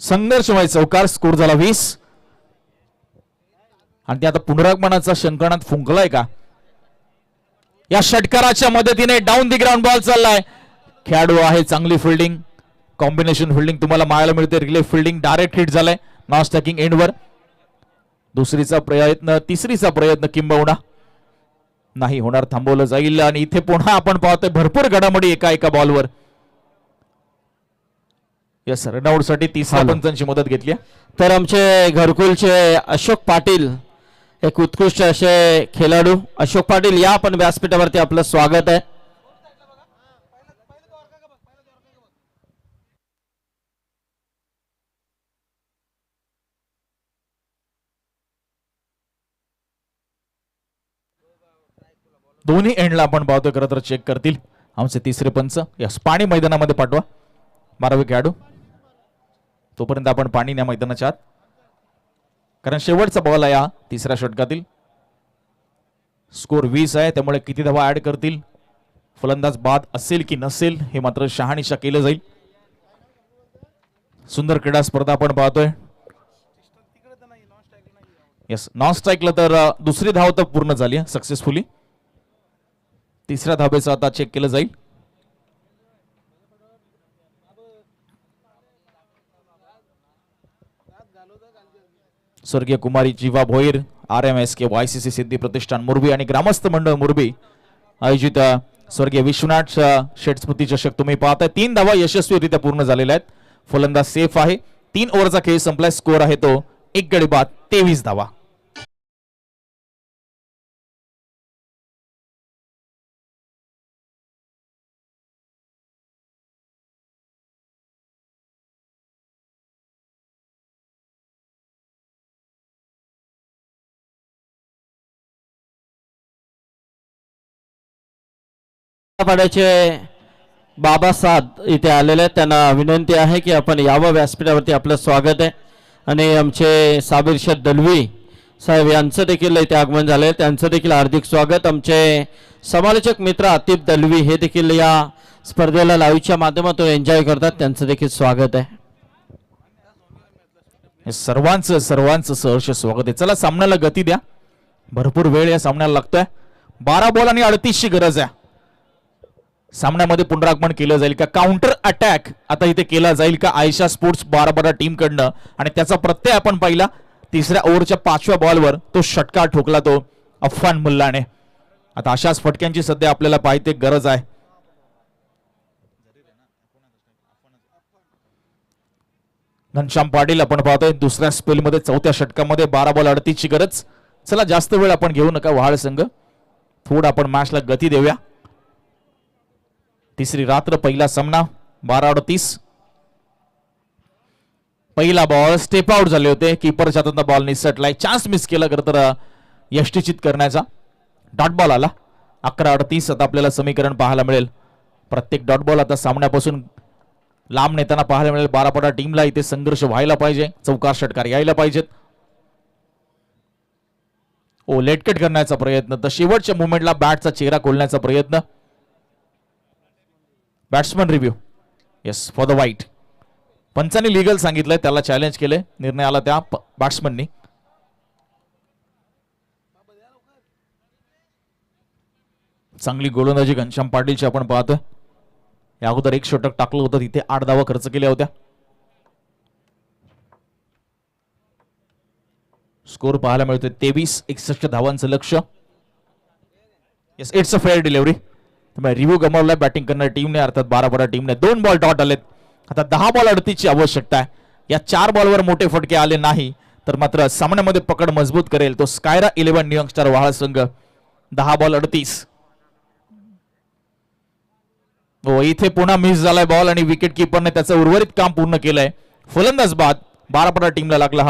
संघर्षमय चौकार. स्कोर झाला 20 आणि ते आता पुनरागमनाचा शंकरनाथ फुंकलाय का. या षटकाराच्या मदतीने डाऊन दी ग्राउंड बॉल चाललाय. खेळाडू आहे. चांगली फिल्डिंग, कॉम्बिनेशन फिल्डिंग तुम्हाला पाहायला मिळते. रिले फिल्डिंग डायरेक्ट हिट झालाय नॉन स्टॅकिंग एंडवर. दुसरीचा प्रयत्न, तिसरीचा प्रयत्न किंबहुना नाही होणार, थांबवलं जाईल. आणि इथे पुन्हा आपण पाहतोय भरपूर घडामोडी एका बॉलवर. यस, रनआउट साठी 30 पंचांची मदत घेतली. तर आमचे घरकुलचे अशोक पाटील, एक उत्कृष्ट असे खेळाडू अशोक पाटील या. आपण व्यासपीठावरती आपलं स्वागत आहे. दोन्ही एंडला आपण पाहतोय. खरं तर चेक करतील आमचे तिसरे पंच. यस, पाणी मैदानामध्ये पाठवा. 12वे खेळाडू. तोपर्यंत आपण पाणी न्या मैदानाच्या आत. कारण शेवटचा बॉल आहे या तिसऱ्या षटकातील. स्कोर 20 आहे, त्यामुळे किती धावा ऍड करतील, फलंदाज बाद असेल की नसेल हे मात्र शहानिशा केलं जाईल. सुंदर क्रीडा स्पर्धा आपण पाहतोय. येस, नॉन स्ट्राईकला तर दुसरी धाव तर पूर्ण झाली आहे सक्सेसफुली. तिसऱ्या धावेचं आता चेक केलं जाईल. स्वर्गीय कुमारी जीवा भोईर, RMSK YCC सिद्धी प्रतिष्ठान मोरबी आणि ग्रामस्थ मंडळ मोरबी आयोजित स्वर्गीय विश्वनाथ शेठ स्मृती चषक तुम्ही पाहताय. 3 धावा यशस्वीरित्या पूर्ण झालेल्या आहेत. फलंदाज सेफ आहे. 3 ओव्हरचा खेळ संपलाय. स्कोर आहे तो 1 गडी बाद 23 धावा. पाड्याचे बाबासाद इथे आलेले आहेत. त्यांना विनंती आहे की आपण यावं व्यासपीठावरती. आपलं स्वागत आहे. आणि आमचे साबिर शेठ दलवी साहेब यांचं देखील इथे आगमन झाले, त्यांचं देखील हार्दिक स्वागत. आमचे समालोचक मित्र आतिफ दलवी हे देखील या स्पर्धेला लाईव्हच्या माध्यमातून एन्जॉय करतात, त्यांचं देखील स्वागत आहे. सर्वांचं सहर्ष स्वागत आहे. चला सामन्याला गती द्या. भरपूर वेळ या सामन्याला लागतोय. 12 बॉल आणि 38 ची गरज आहे. सामन्यामध्ये पुनरागमन केलं जाईल का, काउंटर अटॅक आता इथे केला जाईल का आयशा स्पोर्ट्स बाराबारा टीम कडनं, आणि त्याचा प्रत्यय आपण पाहिला तिसऱ्या ओव्हरच्या 5व्या बॉलवर तो षटकार ठोकला तो अफान मुल्लाने. आता अशाच फटक्यांची सध्या आपल्याला पाहिजे गरज आहे. घनश्याम पाटील आपण पाहतोय दुसऱ्या स्पेलमध्ये 4थ्या षटकामध्ये 12 बॉल 38 ची गरज. चला जास्त वेळ आपण घेऊ नका वहाळ संघ, थोडं आपण मॅचला गती देऊया. तिसरी रात्र पहिला सामना 12:38. पहिला बॉल स्टेप आउट झाले होते. कीपरच्या हातातून बॉल निसटलाय. चान्स मिस केला खरं तर यष्टीचित करण्याचा. डॉट बॉल आला. 11:38 आता आपल्याला समीकरण पाहायला मिळेल. प्रत्येक डॉट बॉल आता सामन्यापासून लांब नेताना पाहायला मिळेल. बारापाडा टीमला इथे संघर्ष व्हायला पाहिजे, चौकार षटकार यायला पाहिजेत. लेटकट करण्याचा प्रयत्न, तर शेवटच्या मुवमेंटला बॅटचा चेहरा खोलण्याचा प्रयत्न. Batsman review, yes for the वाईट. पंचांनी लिगल सांगितलंय, त्याला चॅलेंज केलंय, निर्णय आला त्या बॅट्समननी. चांगली गोलंदाजी घनश्याम पाटीलची आपण पाहतोय. या अगोदर एक षटक टाकलं होतं, तिथे 8 धावा खर्च केल्या होत्या. स्कोर पाहायला मिळतोय 23-61 धावांचं लक्ष. Yes, it's a fair delivery. Review गमावलाय बॅटिंग करणाऱ्या टीमने, अर्थात बारापाडा टीमने. 2 बॉल डॉट आलेत. आता 10 बॉल 38 ची आवश्यकता आहे. या 4 बॉलवर मोठे फटके आले नाही तर मात्र सामन्यामध्ये पकड मजबूत करेल तो स्कायरा 11 न्यू यंगस्टर वहाळ संघ. 10 बॉल 38. इथे पुन्हा मिस झालाय बॉल आणि विकेट किपरने त्याचं उर्वरित काम पूर्ण केलंय. फलंदाज बाद. बारापाडा टीमला लागला.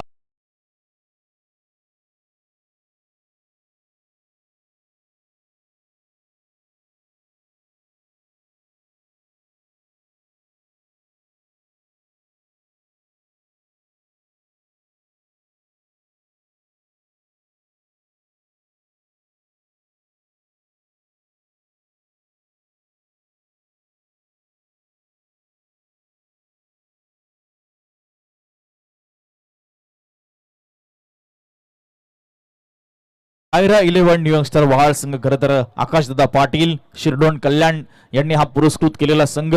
स्कायरा 11 न्यू यंगस्टर वहाळ संघ. खरं तर आकाशदादा पाटील शिरडोण कल्याण यांनी हा पुरस्कृत केलेला संघ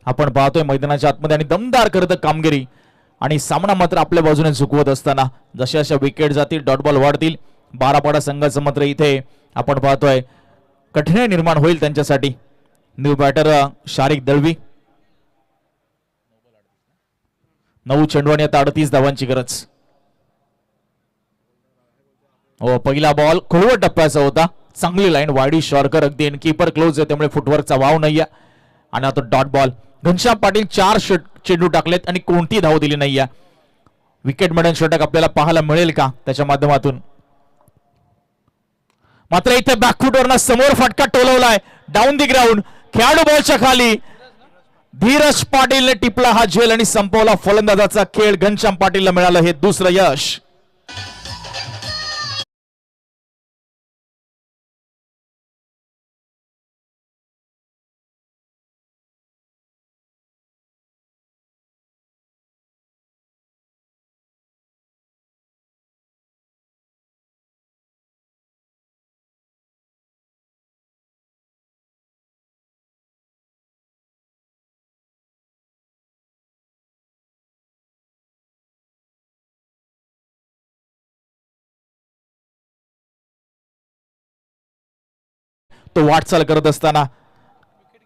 आपण पाहतोय मैदानाच्या आतमध्ये. आणि दमदार करत कामगिरी आणि सामना मात्र आपल्या बाजूने झुकवत असताना जशा अशा विकेट जातील, डॉट बॉल वाढतील, बारापाडा संघाचं मात्र इथे आपण पाहतोय कठीण निर्माण होईल त्यांच्यासाठी. New batter Shariq Dalvi. 9 चेंडू आणि आता 38 धावांची गरज. पहिला बॉल खोलवर टप्प्याचा होता. चांगली लाईन, वाडी शॉर्कर अगदी. कीपर क्लोज आहे त्यामुळे फुटवर्कचा वाव नाहीये. आणि आता डॉट बॉल. घनश्याम पाटील 4 चेंडू टाकलेत आणि कोणती धाव दिली नाहीये. विकेट मिळून षटक आपल्याला पाहायला मिळेल का त्याच्या माध्यमातून. मात्र इथे बॅकफुटवरनं समोर फटका टोलवलाय डाऊन दी ग्राउंड. खेळाडू बॉलच्या खाली. धीरज पाटीलने टिपला हा झेल आणि संपवला फलंदाजाचा खेळ. घनश्याम पाटीलला मिळालं हे दुसरं यश. तो वाटचाल करत असताना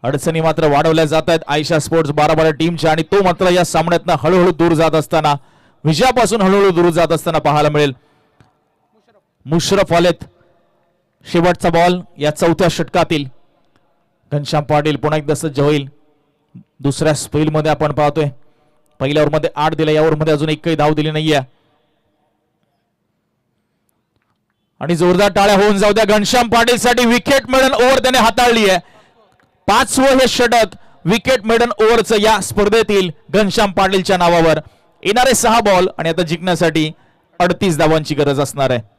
अडचणी मात्र वाढवल्या जात आहेत आयशा स्पोर्ट्स बाराबारा टीमच्या, आणि तो मात्र या सामन्यातनं हळूहळू दूर जात असताना, विजयापासून हळूहळू दूर जात असताना पाहायला मिळेल. मुशरफ आलेत. शेवटचा बॉल या चौथ्या षटकातील. घनश्याम पाटील पुन्हा एकदा सज्ज होईल. दुसऱ्या स्पेल मध्ये आपण पाहतोय पहिल्या ओव्हरमध्ये 8 दिले, या ओव्हरमध्ये अजून एकही धाव दिली नाहीये. आणि जोरदार टाळ्या होऊन जाऊ द्या घनश्याम पाटील साठी. विकेट मेडन ओव्हर त्याने हाताळली आहे. 5वं हे षटक विकेट मेडन ओव्हरचं या स्पर्धेतील घनश्याम पाटीलच्या नावावर. येणारे 6 बॉल आणि आता जिंकण्यासाठी 38 धावांची गरज असणार आहे.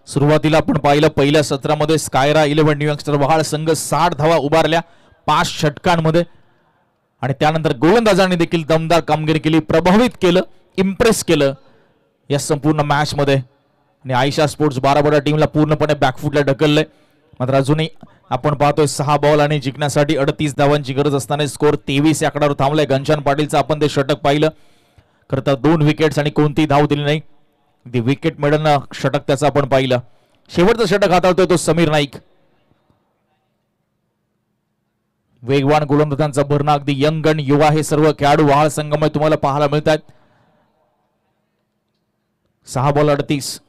सुरुवातीला आपण पाहिलं पहिल्या सत्रामध्ये स्कायरा 11 न्यू यॉर्कस्टर वहाळ संघ 60 धावा उभारल्या 5 षटकांमध्ये, आणि त्यानंतर गोलंदाजांनी देखील दमदार कामगिरी केली, प्रभावित केलं, इम्प्रेस केलं या संपूर्ण मॅच मध्ये. आणि आयशा स्पोर्ट्स बाराबारा टीमला पूर्णपणे बॅकफुटला ढकललंय. मात्र अजूनही आपण पाहतोय 6 बॉल आणि जिंकण्यासाठी 38 धावांची गरज असताना स्कोर 23 या आकड्यावर थांबलाय. घनश्याम पाटीलचं आपण ते षटक पाहिलं, खरं तर 2 विकेट्स आणि कोणतीही धाव दिली नाही. विकेट मेडन षटक त्याचं आपण पाहिलं. शेवटचं षटक हाताळतोय तो समीर नाईक. वेगवान गोलंदाजांचा भरणा, अगदी यंग आणि युवा हे सर्व खेळाडू वहाळ संघामध्ये तुम्हाला पाहायला मिळत आहेत. 6 बॉल 38.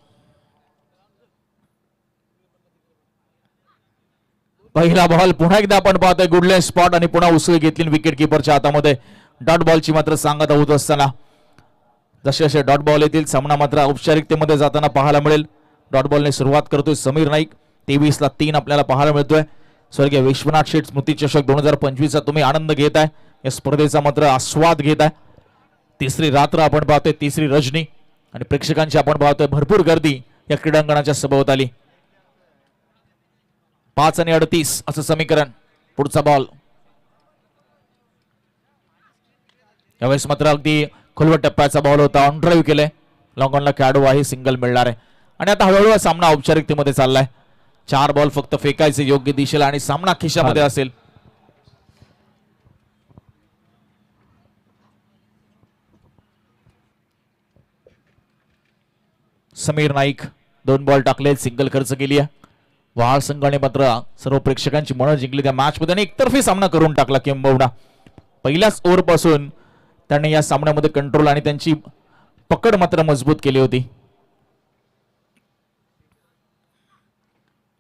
पहिला बॉल पुन्हा एकदा आपण पाहतोय गुडलेन स्पॉट, आणि पुन्हा उसळी घेतली विकेट किपरच्या हातामध्ये. डॉट बॉलची मात्र सांगता होत असताना जसे जसे डॉट बॉल येतील सामना मात्र औपचारिकतेमध्ये जाताना पाहायला मिळेल. डॉट बॉलने सुरुवात करतोय समीर नाईक. 23 ला 3 आपल्याला पाहायला मिळतोय. स्वर्गीय विश्वनाथ शेठ स्मृती चषक 2025 चा तुम्ही आनंद घेताय, या स्पर्धेचा मात्र आस्वाद घेताय. तिसरी रात्र आपण पाहतोय, तिसरी रजनी, आणि प्रेक्षकांची आपण पाहतोय भरपूर गर्दी या क्रीडांगणाच्या सभोवताली. 5 आणि 38 असं समीकरण. पुढचा बॉल यावेळेस मात्र अगदी खोलवट टप्प्याचा बॉल होता. ऑन ड्राईव्ह केले. लॉंग ऑनला खेळाडू आहे, सिंगल मिळणार आहे. आणि आता हळूहळू सामना औपचारिकतेमध्ये चाललाय. 4 बॉल फक्त फेकायचे योग्य दिशेला आणि सामना खिशामध्ये असेल. समीर नाईक 2 बॉल टाकले, सिंगल खर्च केली आहे. वहाळ संघाने मात्र सर्व प्रेक्षकांची मनं जिंकली त्या मॅच मध्ये आणि एकतर्फी सामना करून टाकला. किंबहुना पहिल्याच ओव्हर पासून त्यांनी या सामन्यामध्ये कंट्रोल आणि त्यांची पकड मात्र मजबूत केली होती.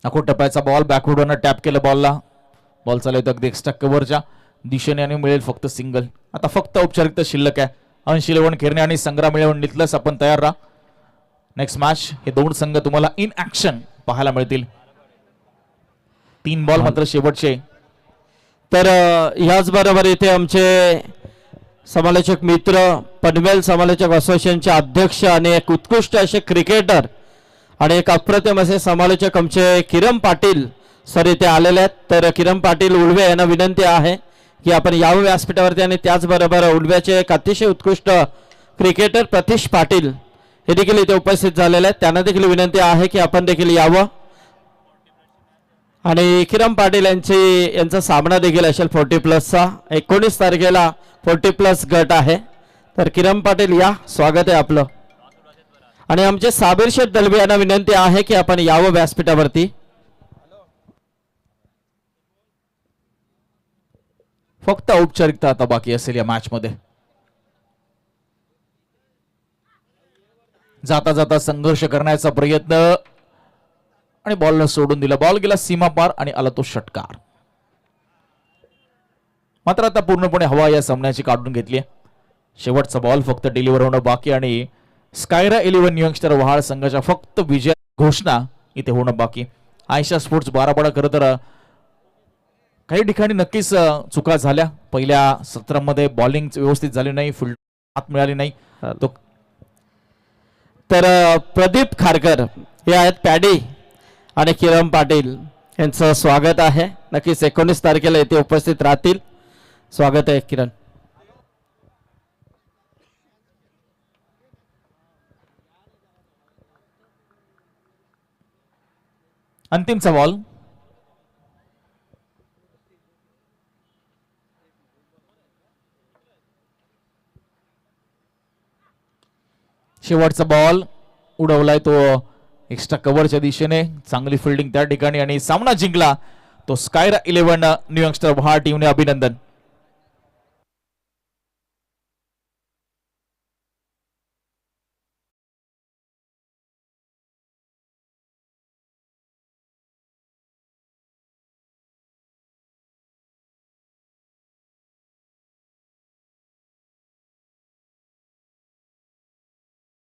अकोट टप्प्याचा बॉल बॅकवर्डनं टॅप केलं बॉलला. बॉल चालवतो अगदी एक्स्ट्रा कव्हरच्या दिशेने आणि मिळेल फक्त सिंगल. आता फक्त औपचारिकता शिल्लक आहे. अंश 11 खेरणे आणि संग्राम 11 नितलस आपण तयार राहा. नेक्स्ट मॅच हे 2 संघ तुम्हाला इन ऍक्शन पाहायला मिळतील. 3 बॉल मात्र शेवटचे. तर याच बरोबर इथे आमचे समालोचक मित्र, पनवेल समालोचक असोसिएशनचे अध्यक्ष आणि एक उत्कृष्ट असे क्रिकेटर आणि एक अप्रतिम असे समालोचक आमचे किरण पाटील सर इथे आलेले आहेत. तर किरण पाटील उलवे यांना विनंती आहे की आपण यावं व्यासपीठावरती. आणि त्याचबरोबर उलव्याचे एक अतिशय उत्कृष्ट क्रिकेटर प्रतीश पाटील हे देखील इथे उपस्थित झालेले आहेत. त्यांना देखील विनंती आहे की आपण देखील यावं. आणि किरण पाटील यांचा सामना देखील असेल 40+चा. 19 तारखेला 40+ गट आहे. तर किरण पाटील या, स्वागत आहे आपलं. आणि आमचे साबीर शेठ दलवे यांना विनंती आहे की आपण यावं व्यासपीठावरती. फक्त औपचारिकता आता बाकी असेल या मॅच मध्ये. जाता जाता संघर्ष करण्याचा प्रयत्न आणि बॉलला सोडून दिला. बॉल गेला सीमा पार आणि आला तो षटकार. मात्र आता पूर्णपणे हवा या सामन्याची काढून घेतली. शेवटचा बॉल फक्त डिलिव्हर होणं बाकी आणि स्कायरा 11 न्यू यॉर्कस्टर वहाळ संघाच्या फक्त विजय घोषणा इथे होणं बाकी. आयशा स्पोर्ट्स बाराबारा खरं तर काही ठिकाणी नक्कीच चुका झाल्या. पहिल्या सत्रामध्ये बॉलिंग व्यवस्थित झाली नाही, फुल हात मिळाली नाही. तर प्रदीप खारकर हे आहेत पॅडी आणि किरण पाटील यांचं स्वागत आहे. नक्कीच 19 तारखेला येथे उपस्थित राहतील. स्वागत आहे किरण. अंतिमचा बॉल. शेवटचा बॉल उडवलाय तो एक्स्ट्रा कव्हरच्या दिशेने. चांगली फिल्डिंग त्या ठिकाणी आणि सामना जिंकला तो स्कायरा 11 न्यू यंगस्टर टीमने. अभिनंदन.